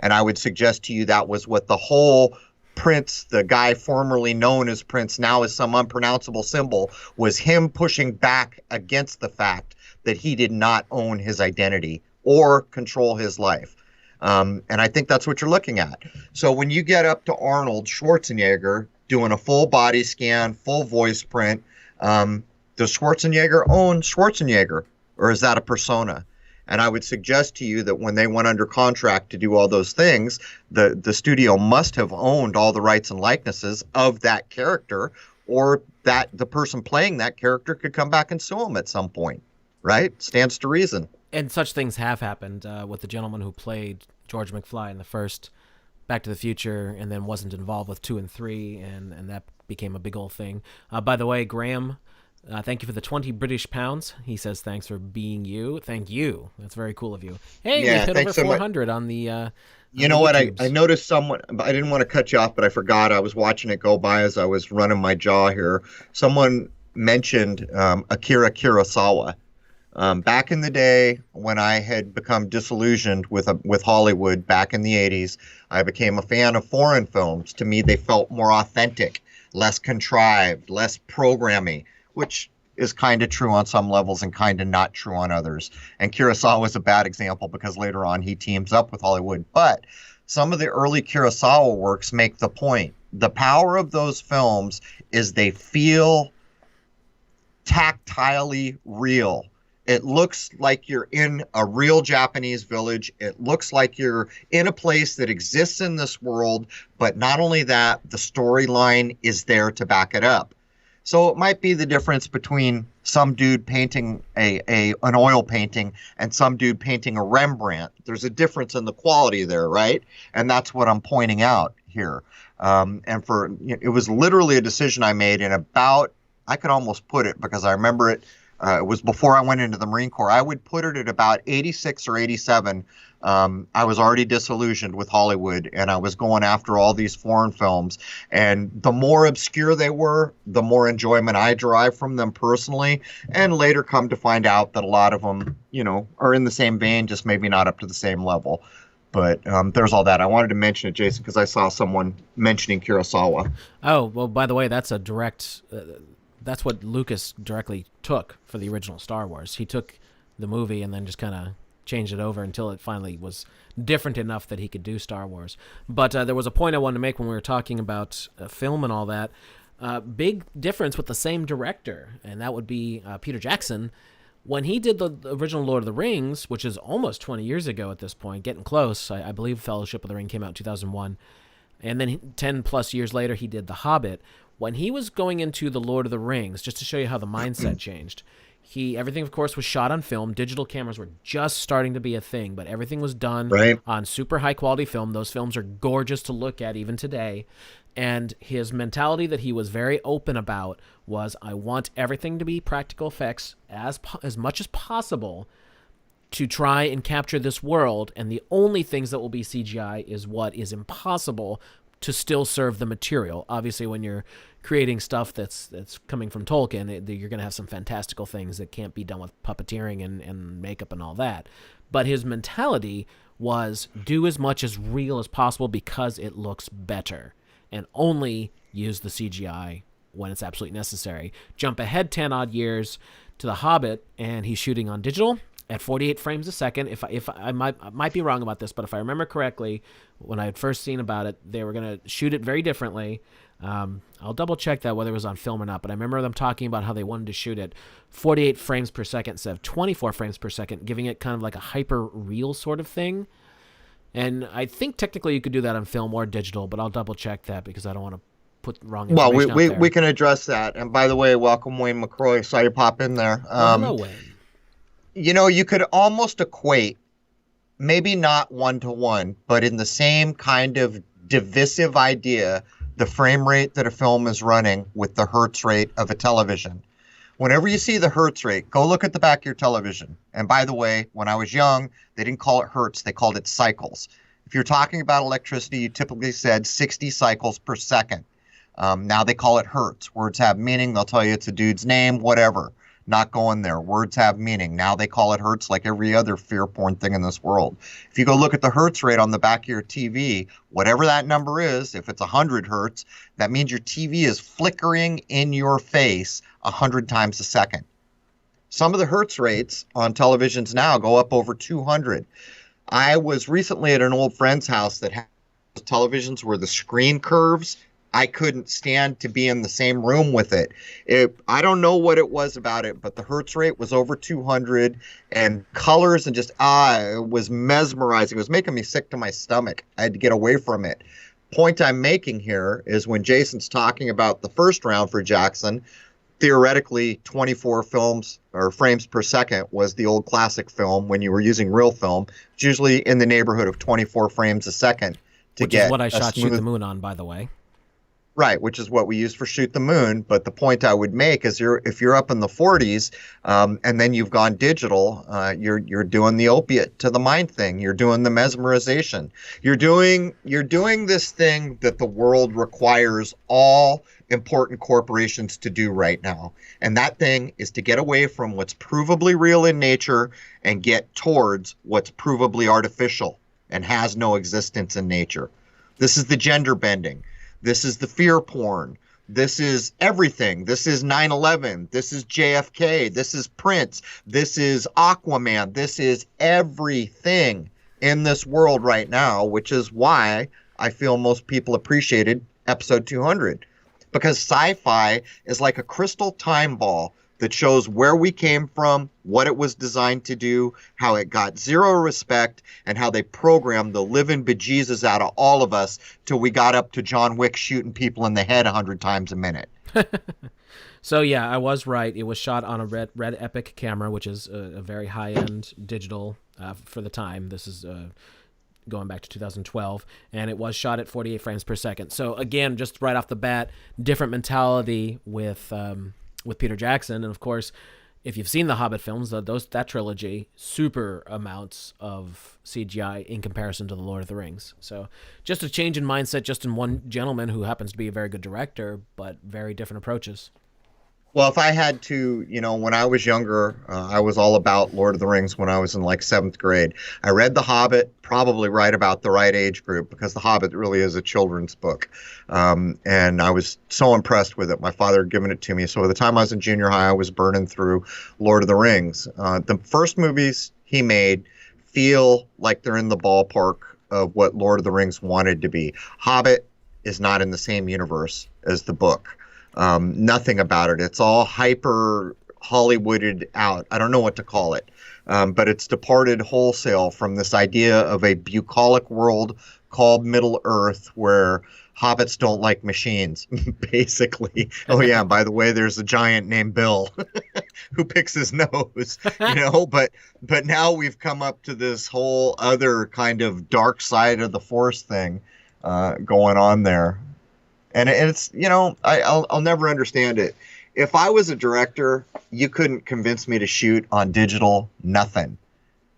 And I would suggest to you that was what the whole Prince, the guy formerly known as Prince, now as some unpronounceable symbol, was him pushing back against the fact that he did not own his identity or control his life. And I think that's what you're looking at. So when you get up to Arnold Schwarzenegger doing a full body scan, full voice print, does Schwarzenegger own Schwarzenegger, or is that a persona? And I would suggest to you that when they went under contract to do all those things, the studio must have owned all the rights and likenesses of that character, or that the person playing that character could come back and sue them at some point, right? Stands to reason. And such things have happened with the gentleman who played George McFly in the first Back to the Future, and then wasn't involved with 2 and 3, and that became a big old thing. By the way, Graham, thank you for the 20 British pounds. He says thanks for being you. Thank you. That's very cool of you. Hey, Yeah, we hit over thanks so much. 400 on the You know what? I noticed someone, I didn't want to cut you off, but I forgot. I was watching it go by as I was running my jaw here. Someone mentioned Akira Kurosawa. Back in the day when I had become disillusioned with Hollywood back in the 80s, I became a fan of foreign films. To me, they felt more authentic, less contrived, less programmy, which is kind of true on some levels and kind of not true on others. And Kurosawa is a bad example because later on he teams up with Hollywood. But some of the early Kurosawa works make the point. The power of those films is they feel tactilely real. It looks like you're in a real Japanese village. It looks like you're in a place that exists in this world. But not only that, the storyline is there to back it up. So it might be the difference between some dude painting an oil painting and some dude painting a Rembrandt. There's a difference in the quality there, right? And that's what I'm pointing out here. It was literally a decision I made in about, I could almost put it because I remember it. It was before I went into the Marine Corps. I would put it at about 86 or 87. I was already disillusioned with Hollywood, and I was going after all these foreign films. And the more obscure they were, the more enjoyment I derived from them personally. And later come to find out that a lot of them, are in the same vein, just maybe not up to the same level. But there's all that. I wanted to mention it, Jason, because I saw someone mentioning Kurosawa. Oh, well, by the way, that's a direct... that's what Lucas directly took for the original Star Wars. He took the movie and then just kind of changed it over until it finally was different enough that he could do Star Wars. But there was a point I wanted to make when we were talking about film and all that. Big difference with the same director, and that would be Peter Jackson. When he did the original Lord of the Rings, which is almost 20 years ago at this point, getting close, I believe Fellowship of the Ring came out in 2001, and then 10 plus years later he did The Hobbit. When he was going into the Lord of the Rings, just to show you how the mindset changed, everything, of course, was shot on film. Digital cameras were just starting to be a thing, but everything was done on super high-quality film. Those films are gorgeous to look at even today. And his mentality that he was very open about was, I want everything to be practical effects as much as possible to try and capture this world, and the only things that will be CGI is what is impossible to still serve the material. Obviously, when you're creating stuff that's coming from Tolkien, you're going to have some fantastical things that can't be done with puppeteering and makeup and all that. But his mentality was, do as much as real as possible because it looks better, and only use the CGI when it's absolutely necessary. Jump ahead 10 odd years to The Hobbit, and he's shooting on digital at 48 frames a second. If I might be wrong about this, but if I remember correctly, when I had first seen about it, they were going to shoot it very differently. I'll double check that whether it was on film or not, but I remember them talking about how they wanted to shoot it 48 frames per second instead of 24 frames per second, giving it kind of like a hyper real sort of thing. And I think technically you could do that on film or digital, but I'll double check that because I don't want to put wrong information Well, out there. we can address that. And by the way, welcome Wayne McCroy. Saw you pop in there. Hello, Wayne. You know, you could almost equate, maybe not one-to-one, but in the same kind of divisive idea, the frame rate that a film is running with the hertz rate of a television. Whenever you see the hertz rate, go look at the back of your television. And by the way, when I was young, they didn't call it hertz, they called it cycles. If you're talking about electricity, you typically said 60 cycles per second. Now they call it hertz. Words have meaning. They'll tell you it's a dude's name, whatever. Not going there. Words have meaning. Now they call it hertz like every other fear porn thing in this world. If you go look at the hertz rate on the back of your TV, whatever that number is, if it's 100 hertz, that means your TV is flickering in your face 100 times a second. Some of the hertz rates on televisions now go up over 200. I was recently at an old friend's house that had televisions where the screen curves. I couldn't stand to be in the same room with it. I don't know what it was about it, but the hertz rate was over 200, and colors and just, it was mesmerizing. It was making me sick to my stomach. I had to get away from it. Point I'm making here is when Jason's talking about the first round for Jackson, theoretically 24 films or frames per second was the old classic film when you were using real film. It's usually in the neighborhood of 24 frames a second to Which get is what I shot smooth... Shoot the Moon on, by the way. Right, which is what we use for Shoot the Moon. But the point I would make is if you're up in the 40s and then you've gone digital, you're doing the opiate to the mind thing. You're doing the mesmerization. You're doing this thing that the world requires all important corporations to do right now. And that thing is to get away from what's provably real in nature and get towards what's provably artificial and has no existence in nature. This is the gender bending. This is the fear porn. This is everything. This is 9/11. This is JFK. This is Prince. This is Aquaman. This is everything in this world right now, which is why I feel most people appreciated episode 200. Because sci-fi is like a crystal time ball that shows where we came from, what it was designed to do, how it got zero respect, and how they programmed the living bejesus out of all of us till we got up to John Wick shooting people in the head 100 times a minute. So yeah, I was right. It was shot on a Red Epic camera, which is a very high-end digital for the time. This is going back to 2012, and it was shot at 48 frames per second. So again, just right off the bat, different mentality with Peter Jackson. And of course, if you've seen the Hobbit films, that trilogy, super amounts of CGI in comparison to the Lord of the Rings. So just a change in mindset, just in one gentleman who happens to be a very good director, but very different approaches. Well, if I had to, when I was younger, I was all about Lord of the Rings when I was in like 7th grade. I read The Hobbit probably right about the right age group because The Hobbit really is a children's book. And I was so impressed with it. My father had given it to me. So by the time I was in junior high, I was burning through Lord of the Rings. The first movies he made feel like they're in the ballpark of what Lord of the Rings wanted to be. Hobbit is not in the same universe as the book. Nothing about it. It's all hyper Hollywooded out. I don't know what to call it. But it's departed wholesale from this idea of a bucolic world called Middle Earth where hobbits don't like machines, basically. Oh, yeah, by the way, there's a giant named Bill who picks his nose, but now we've come up to this whole other kind of dark side of the Force thing going on there. And it's, I'll never understand it. If I was a director, you couldn't convince me to shoot on digital, nothing.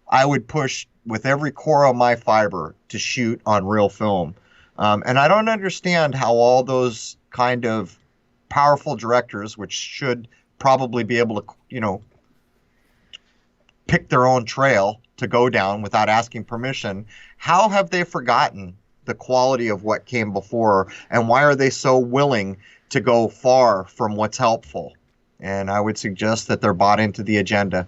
I would push with every core of my fiber to shoot on real film. And I don't understand how all those kind of powerful directors, which should probably be able to, pick their own trail to go down without asking permission, how have they forgotten the quality of what came before? And why are they so willing to go far from what's helpful? And I would suggest that they're bought into the agenda.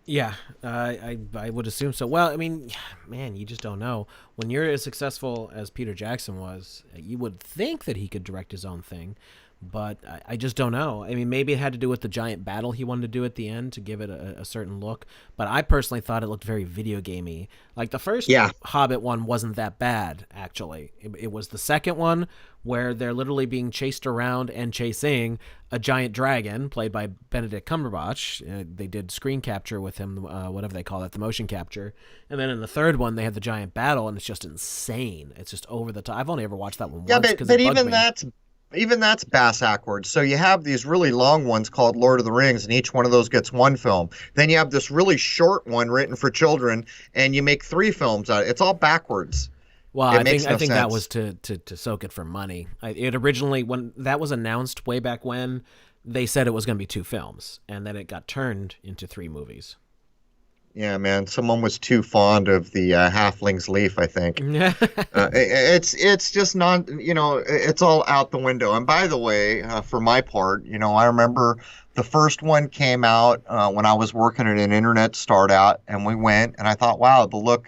Yeah, I would assume so. Well, I mean, man, you just don't know. When you're as successful as Peter Jackson was, you would think that he could direct his own thing, but I just don't know. I mean, maybe it had to do with the giant battle he wanted to do at the end to give it a certain look, but I personally thought it looked very video gamey. Like the first Hobbit one wasn't that bad, actually. It was the second one where they're literally being chased around and chasing a giant dragon played by Benedict Cumberbatch. They did screen capture with him, whatever they call that, the motion capture. And then in the third one, they had the giant battle, and it's just insane. It's just over the top. I've only ever watched that one once. But even that's bass-ackwards. So you have these really long ones called Lord of the Rings, and each one of those gets one film. Then you have this really short one written for children, and you make 3 films out of it. It's all backwards. Well, I think that was to soak it for money. It originally, when that was announced way back when, they said it was going to be 2 films, and then it got turned into 3 movies. Yeah, man, someone was too fond of the halfling's leaf, I think. It's just not, it's all out the window. And by the way, for my part, I remember the first one came out when I was working at an internet start-out, and we went, and I thought, wow, the look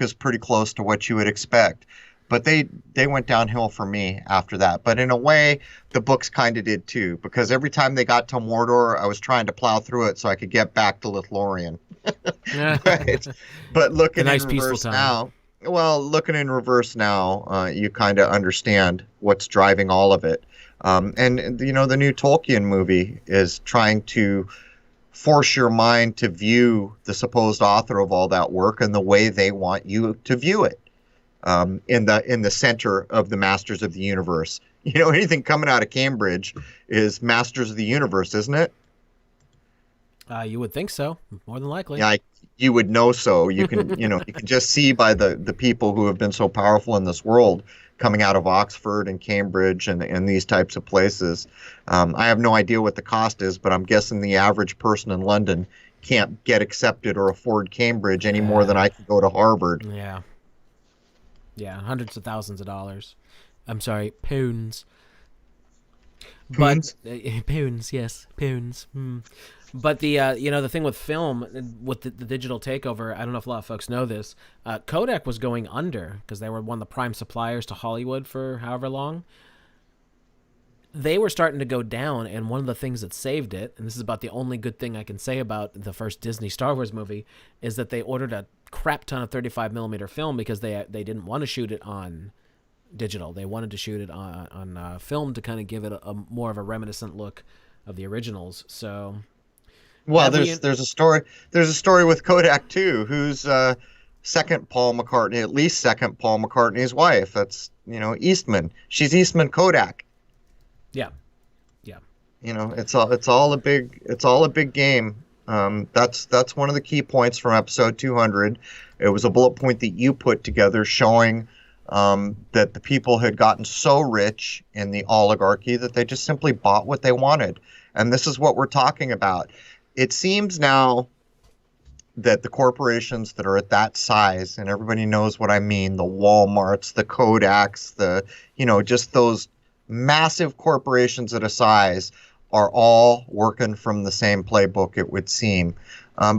is pretty close to what you would expect. But they went downhill for me after that. But in a way, the books kind of did too, because every time they got to Mordor, I was trying to plow through it so I could get back to Lothlorien. but looking in reverse now, you kind of understand what's driving all of it. And the new Tolkien movie is trying to force your mind to view the supposed author of all that work in the way they want you to view it, in the center of the Masters of the Universe. Anything coming out of Cambridge is Masters of the Universe, isn't it? You would think so, more than likely. Yeah, you would know so. You can, you can just see by the people who have been so powerful in this world coming out of Oxford and Cambridge and these types of places. I have no idea what the cost is, but I'm guessing the average person in London can't get accepted or afford Cambridge any more than I can go to Harvard. Yeah. Yeah, hundreds of thousands of dollars. I'm sorry, pounds. Pounds? But pounds, yes, pounds. But the thing with film, with the digital takeover, I don't know if a lot of folks know this. Kodak was going under because they were one of the prime suppliers to Hollywood for however long. They were starting to go down, and one of the things that saved it, and this is about the only good thing I can say about the first Disney Star Wars movie, is that they ordered a crap ton of 35 millimeter film because they didn't want to shoot it on digital. They wanted to shoot it on film to kind of give it a more of a reminiscent look of the originals. So. Well, there's a story with Kodak too, who's second Paul McCartney's wife. That's Eastman. She's Eastman Kodak. Yeah. It's all a big game. That's one of the key points from episode 200. It was a bullet point that you put together showing that the people had gotten so rich in the oligarchy that they just simply bought what they wanted, and this is what we're talking about. It seems now that the corporations that are at that size, and everybody knows what I mean, the Walmarts, the Kodaks, just those massive corporations at a size, are all working from the same playbook, it would seem,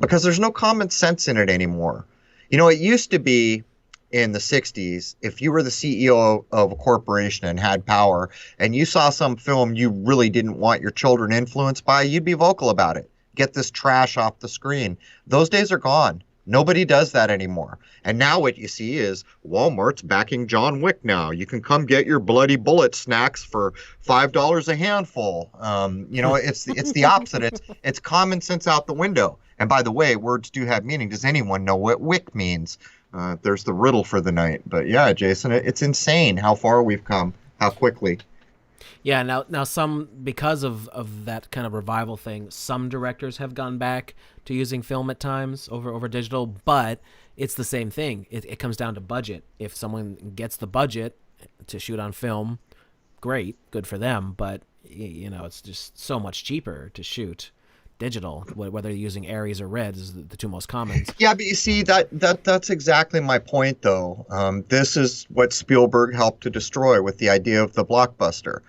because there's no common sense in it anymore. It used to be in the 60s, if you were the CEO of a corporation and had power and you saw some film you really didn't want your children influenced by, you'd be vocal about it. Get this trash off the screen. Those days are gone. Nobody does that anymore. And now what you see is Walmart's backing John Wick now. You can come get your bloody bullet snacks for $5 a handful. It's the opposite. It's common sense out the window. And by the way, words do have meaning. Does anyone know what Wick means? There's the riddle for the night. But yeah, Jason, it's insane how far we've come, how quickly. Yeah, now some, because of that kind of revival thing, some directors have gone back to using film at times over digital, but it's the same thing. It comes down to budget. If someone gets the budget to shoot on film, great, good for them, but it's just so much cheaper to shoot digital, whether you're using Aries or Red is the two most common. Yeah, but you see, that's exactly my point, though. This is what Spielberg helped to destroy with the idea of the blockbuster.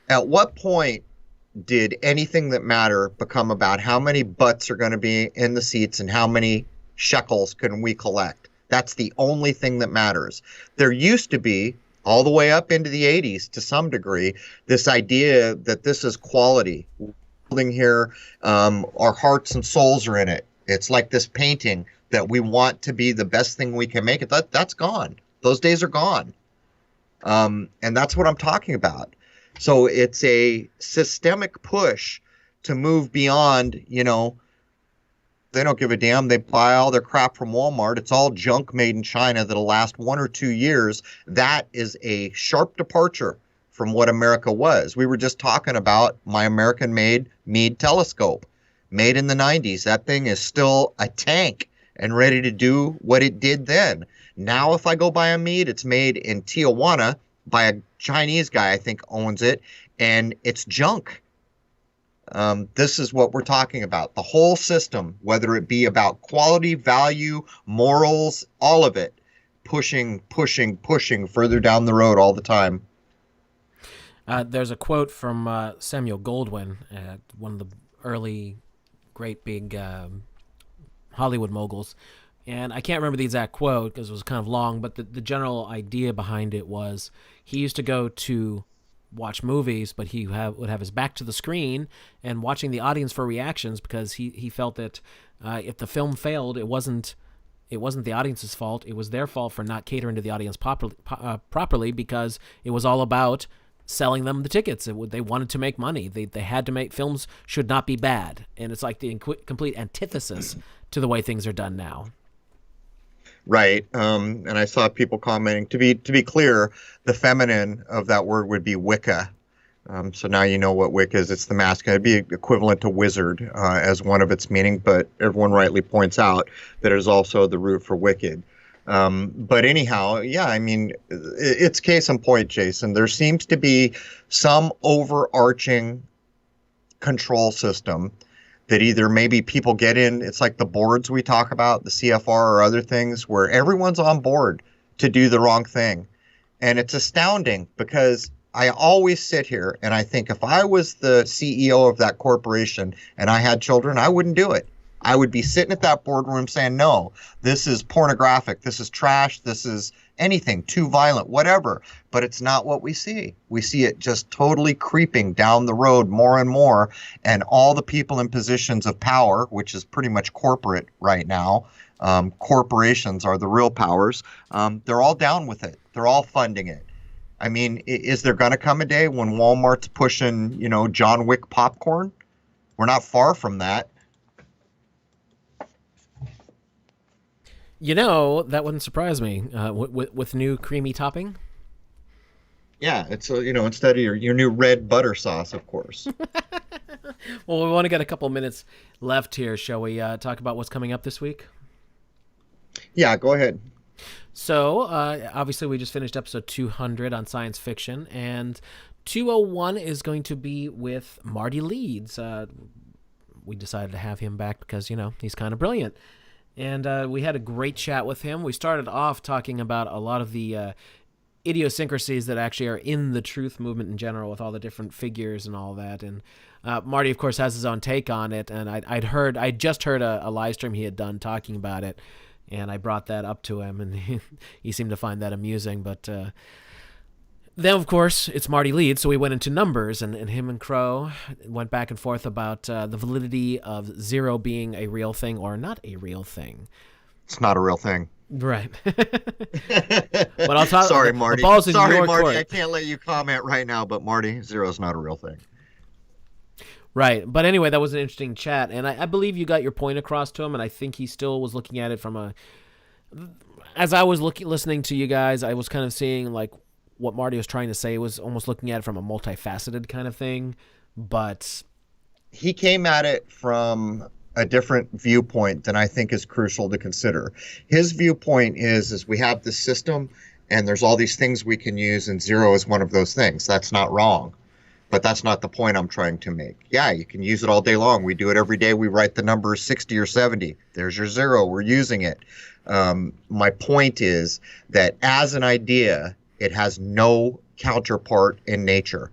At what point did anything that matter become about how many butts are going to be in the seats and how many shekels can we collect? That's the only thing that matters. There used to be, all the way up into the 80s to some degree, this idea that this is quality. Here, our hearts and souls are in it. It's like this painting that we want to be the best thing we can make it. That's gone. Those days are gone. And that's what I'm talking about. So it's a systemic push to move beyond, they don't give a damn. They buy all their crap from Walmart. It's all junk made in China that'll last 1 or 2 years. That is a sharp departure from what America was. We were just talking about my American-made Meade telescope, made in the 90s. That thing is still a tank and ready to do what it did then. Now, if I go buy a Meade, it's made in Tijuana by a Chinese guy, I think owns it, and it's junk. This is what we're talking about. The whole system, whether it be about quality, value, morals, all of it, pushing further down the road all the time. There's a quote from Samuel Goldwyn, one of the early great big Hollywood moguls. And I can't remember the exact quote because it was kind of long, but the general idea behind it was he used to go to watch movies, but he would have his back to the screen and watching the audience for reactions because he felt that if the film failed, it wasn't the audience's fault. It was their fault for not catering to the audience properly because it was all about selling them the tickets. They wanted to make money. They had to make films should not be bad. And it's like the complete antithesis to the way things are done now. Right. And I saw people commenting, to be clear, the feminine of that word would be Wicca. So now you know what Wicca is. It's the masculine. It'd be equivalent to wizard as one of its meaning, but everyone rightly points out that it is also the root for wicked. But anyhow, yeah, I mean, it's case in point, Jason. There seems to be some overarching control system that either maybe people get in, it's like the boards we talk about, the CFR or other things, where everyone's on board to do the wrong thing. And it's astounding because I always sit here and I think if I was the CEO of that corporation and I had children, I wouldn't do it. I would be sitting at that boardroom saying, no, this is pornographic, this is trash, this is anything, too violent, whatever. But it's not what we see. We see it just totally creeping down the road more and more. And all the people in positions of power, which is pretty much corporate right now, corporations are the real powers, they're all down with it. They're all funding it. I mean, is there going to come a day when Walmart's pushing, John Wick popcorn? We're not far from that. That wouldn't surprise me. With new creamy topping. Yeah, it's instead of your new red butter sauce, of course. Well, we want to get a couple minutes left here. Shall we talk about what's coming up this week? Yeah, go ahead. So, obviously, we just finished episode 200 on science fiction, and 201 is going to be with Marty Leeds. We decided to have him back because, he's kind of brilliant. And we had a great chat with him. We started off talking about a lot of the idiosyncrasies that actually are in the truth movement in general, with all the different figures and all that. And Marty, of course, has his own take on it. And I'd just heard a live stream he had done talking about it, and I brought that up to him, and he seemed to find that amusing. But then, of course, it's Marty leads, so we went into numbers, and him and Crow went back and forth about the validity of 0 being a real thing or not a real thing. It's not a real thing. Right. But I'll talk. Sorry, Marty. The ball's in Sorry, your Marty. court. I can't let you comment right now, but Marty, 0 is not a real thing. Right. But anyway, that was an interesting chat, and I believe you got your point across to him, and I think he still was looking at it from a... As I was listening to you guys, I was kind of seeing, like, what Marty was trying to say was almost looking at it from a multifaceted kind of thing, but... He came at it from a different viewpoint than I think is crucial to consider. His viewpoint is we have this system, and there's all these things we can use, and 0 is one of those things. That's not wrong. But that's not the point I'm trying to make. Yeah, you can use it all day long. We do it every day. We write the number 60 or 70. There's your 0. We're using it. My point is that as an idea, it has no counterpart in nature.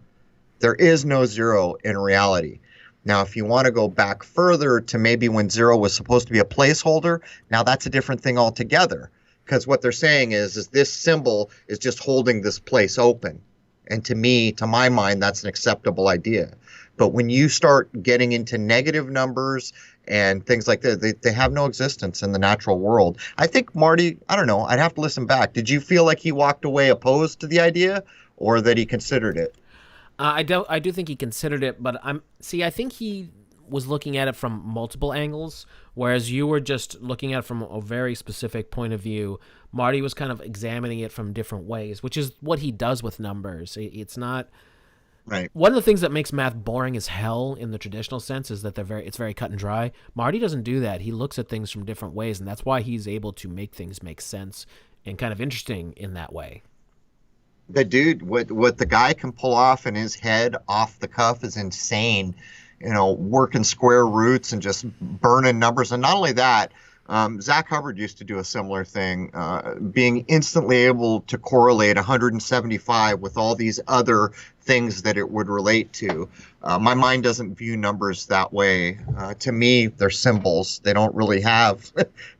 There is no 0 in reality. Now, if you want to go back further to maybe when 0 was supposed to be a placeholder, now that's a different thing altogether. Because what they're saying is this symbol is just holding this place open. And to me, to my mind, that's an acceptable idea. But when you start getting into negative numbers and things like that, they have no existence in the natural world. I think Marty, I don't know, I'd have to listen back. Did you feel like he walked away opposed to the idea, or that he considered it? I do think he considered it, but I think he was looking at it from multiple angles, whereas you were just looking at it from a very specific point of view. Marty was kind of examining it from different ways, which is what he does with numbers. It's not... Right. One of the things that makes math boring as hell in the traditional sense is that it's very cut and dry. Marty doesn't do that. He looks at things from different ways, and that's why he's able to make things make sense and kind of interesting in that way. The dude, what the guy can pull off in his head off the cuff is insane. You know, working square roots and just burning numbers. And not only that, Zach Hubbard used to do a similar thing, being instantly able to correlate 175 with all these other things that it would relate to. My mind doesn't view numbers that way. To me, they're symbols. They don't really have,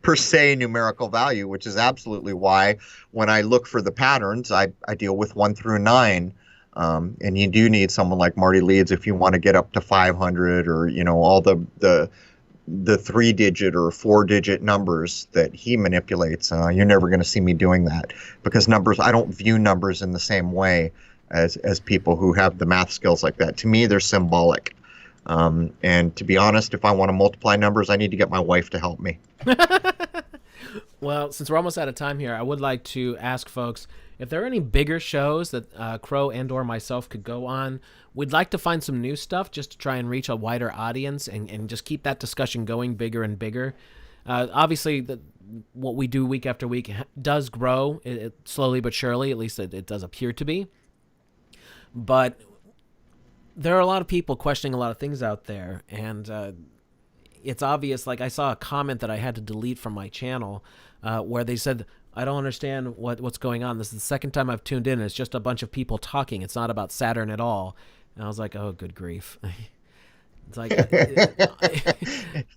per se, numerical value, which is absolutely why when I look for the patterns, I deal with 1 through 9. And you do need someone like Marty Leeds if you want to get up to 500 or, you know, all the 3-digit or 4-digit numbers that he manipulates. You're never going to see me doing that because numbers, I don't view numbers in the same way as people who have the math skills like that. To me, they're symbolic. And to be honest, if I want to multiply numbers, I need to get my wife to help me. Well, since we're almost out of time here, I would like to ask folks if there are any bigger shows that Crow and or myself could go on. We'd like to find some new stuff just to try and reach a wider audience and just keep that discussion going bigger and bigger. Obviously, what we do week after week does grow it slowly but surely, at least it does appear to be. But there are a lot of people questioning a lot of things out there, and it's obvious. Like I saw a comment that I had to delete from my channel where they said, I don't understand what's going on. This is the second time I've tuned in. It's just a bunch of people talking. It's not about Saturn at all. And I was like, oh, good grief. It's like,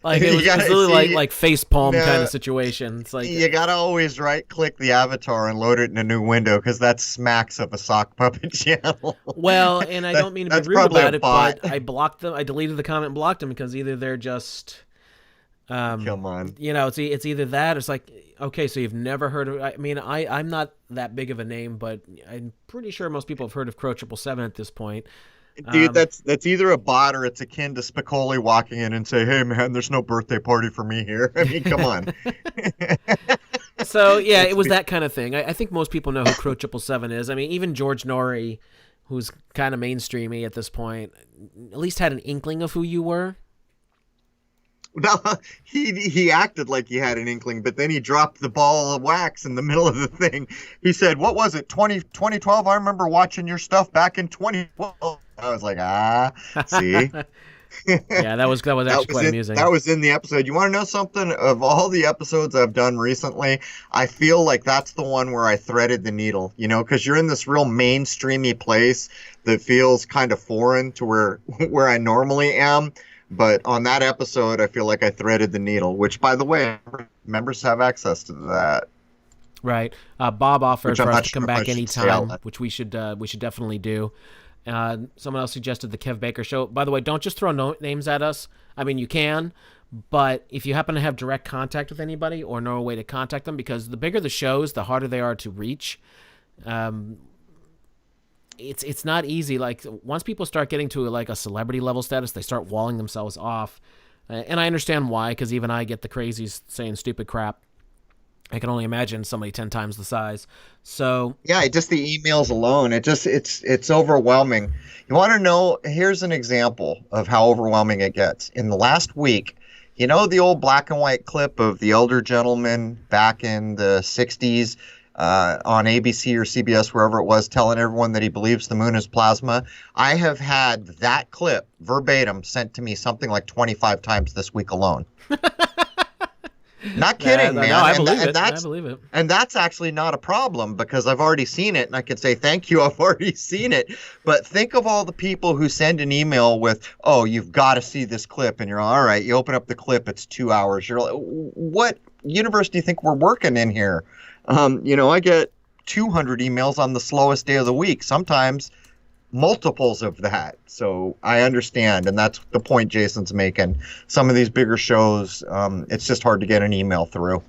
like it was really like face palm kind of situation. It's like you gotta always right-click the avatar and load it in a new window because that smacks of a sock puppet channel. Well, and I don't mean to be rude about it, but I blocked them. I deleted the comment and blocked them because either they're just, come on, you know, it's either that or it's like, okay, so you've never heard of. I mean, I'm not that big of a name, but I'm pretty sure most people have heard of CRROW777 at this point. Dude, that's either a bot or it's akin to Spicoli walking in and say, "Hey, man, there's no birthday party for me here." I mean, come on. So yeah, it was that kind of thing. I think most people know who CRROW777 is. I mean, even George Norrie, who's kind of mainstreamy at this point, at least had an inkling of who you were. No, he acted like he had an inkling, but then he dropped the ball of wax in the middle of the thing. He said, what was it, 2012? I remember watching your stuff back in 2012. I was like, see? Yeah, that was actually quite amusing. That was in the episode. You want to know something? Of all the episodes I've done recently, I feel like that's the one where I threaded the needle. You know, because you're in this real mainstreamy place that feels kind of foreign to where I normally am. But on that episode, I feel like I threaded the needle. Which, by the way, members have access to that. Right. Bob offered for us to come back anytime, anytime, which we should definitely do. Someone else suggested the Kev Baker show. By the way, don't just throw names at us. I mean, you can, but if you happen to have direct contact with anybody or know a way to contact them, because the bigger the shows, the harder they are to reach. It's not easy. Like, once people start getting to like a celebrity level status, they start walling themselves off. And I understand why, because even I get the crazies saying stupid crap. I can only imagine somebody 10 times the size. So yeah, just the emails alone, it's overwhelming. You want to know? Here's an example of how overwhelming it gets. In the last week, you know the old black and white clip of the elder gentleman back in the '60s on ABC or CBS, wherever it was, telling everyone that he believes the moon is plasma. I have had that clip verbatim sent to me something like 25 times this week alone. Not kidding, man. No, I believe it. And that's actually not a problem because I've already seen it and I can say, thank you, I've already seen it. But think of all the people who send an email with, oh, you've got to see this clip. And you're all right, you open up the clip, it's 2 hours. You're like, what universe do you think we're working in here? I get 200 emails on the slowest day of the week. Sometimes multiples of that. So I understand, and that's the point Jason's making. Some of these bigger shows, it's just hard to get an email through.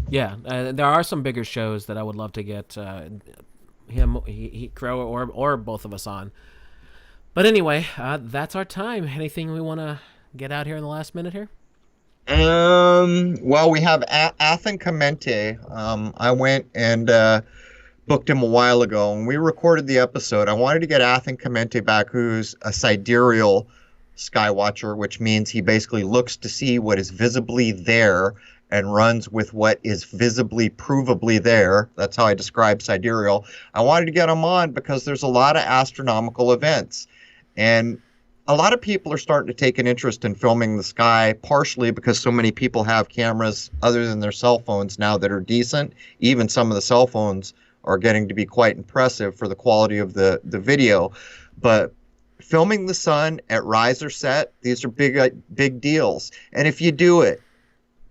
Yeah, there are some bigger shows that I would love to get him, Crow, or both of us on. But anyway, that's our time. Anything we want to get out here in the last minute here? Well, we have Athen Clemente. I went and booked him a while ago, and we recorded the episode. I wanted to get Athen Clemente back, who's a sidereal skywatcher, which means he basically looks to see what is visibly there and runs with what is visibly, provably there. That's how I describe sidereal. I wanted to get him on because there's a lot of astronomical events, and a lot of people are starting to take an interest in filming the sky, partially because so many people have cameras other than their cell phones now that are decent. Even some of the cell phones are getting to be quite impressive for the quality of the video. But filming the sun at rise or set, these are big deals. And if you do it,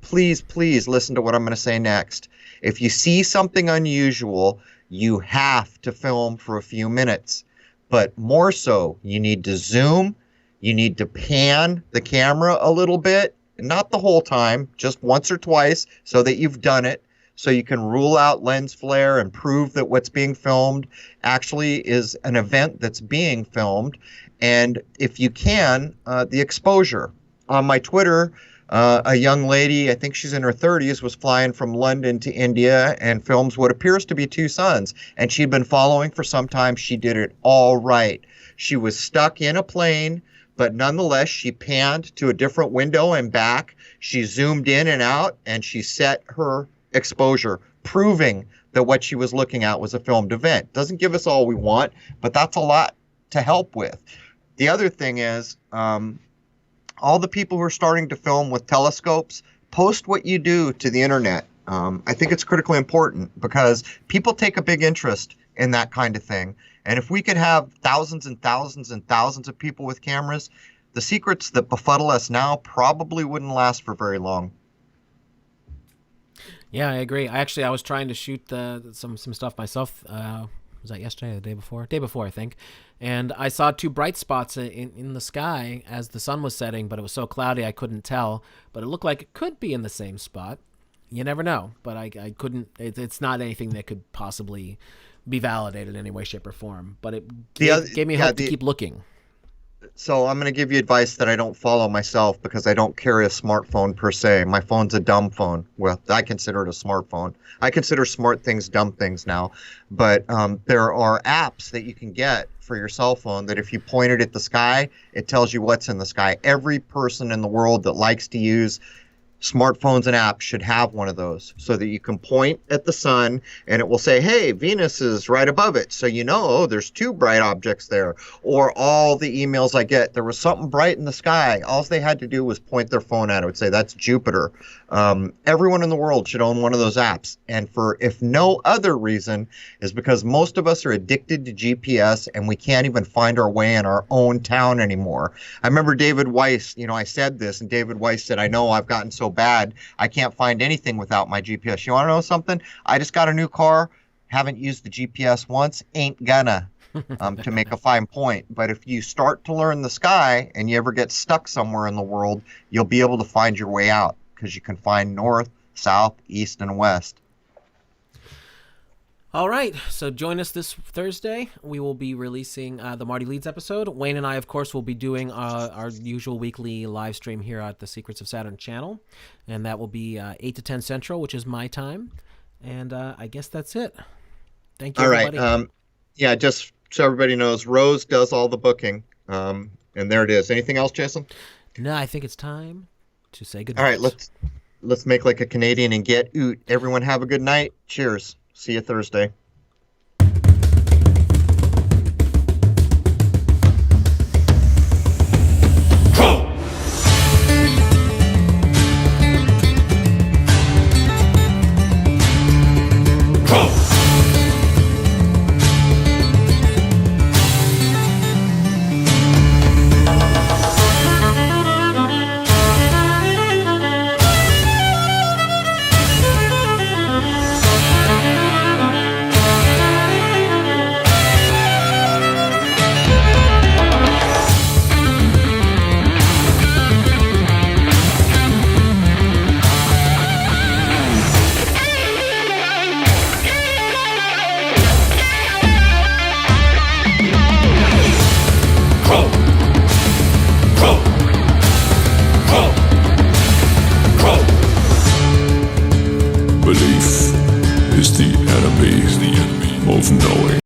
please listen to what I'm going to say next. If you see something unusual, you have to film for a few minutes. But more so, you need to zoom, you need to pan the camera a little bit, not the whole time, just once or twice so that you've done it. So you can rule out lens flare and prove that what's being filmed actually is an event that's being filmed. And if you can, the exposure. On my Twitter, a young lady, I think she's in her 30s, was flying from London to India and films what appears to be two suns. And she'd been following for some time. She did it all right. She was stuck in a plane, but nonetheless, she panned to a different window and back. She zoomed in and out, and she set her exposure, proving that what she was looking at was a filmed event. Doesn't give us all we want, but that's a lot to help with. The other thing is, all the people who are starting to film with telescopes, post what you do to the internet. I think it's critically important because people take a big interest in that kind of thing. And if we could have thousands and thousands and thousands of people with cameras, the secrets that befuddle us now probably wouldn't last for very long. Yeah, I agree. I was trying to shoot some stuff myself. Was that yesterday or the day before? Day before, I think. And I saw two bright spots in the sky as the sun was setting, but it was so cloudy I couldn't tell. But it looked like it could be in the same spot. You never know. But I couldn't. It's not anything that could possibly be validated in any way, shape, or form. But it gave me hope to keep looking. So I'm going to give you advice that I don't follow myself because I don't carry a smartphone per se. My phone's a dumb phone. Well, I consider it a smartphone. I consider smart things dumb things now. But there are apps that you can get for your cell phone that if you point it at the sky, it tells you what's in the sky. Every person in the world that likes to use smartphones and apps should have one of those so that you can point at the sun and it will say, hey, Venus is right above it. So you know, oh, there's 2 bright objects there. Or all the emails I get, there was something bright in the sky. All they had to do was point their phone at it. It would say, that's Jupiter. Everyone in the world should own one of those apps. And for, if no other reason, is because most of us are addicted to GPS and we can't even find our way in our own town anymore. I remember David Weiss, you know, I said this, and David Weiss said, I know I've gotten so bad, I can't find anything without my GPS. You want to know something? I just got a new car, haven't used the GPS once, ain't gonna, to make a fine point. But if you start to learn the sky and you ever get stuck somewhere in the world, you'll be able to find your way out because you can find north, south, east, and west. All right, so join us this Thursday. We will be releasing the Marty Leeds episode. Wayne and I, of course, will be doing our usual weekly live stream here at the Secrets of Saturn channel, and that will be 8 to 10 Central, which is my time. And I guess that's it. Thank you, everybody. All right. Yeah, just so everybody knows, Rose does all the booking, and there it is. Anything else, Jason? No, I think it's time to say goodnight. All right, let's make like a Canadian and get oot. Everyone have a good night. Cheers. See you Thursday. Belief is the enemy of knowing.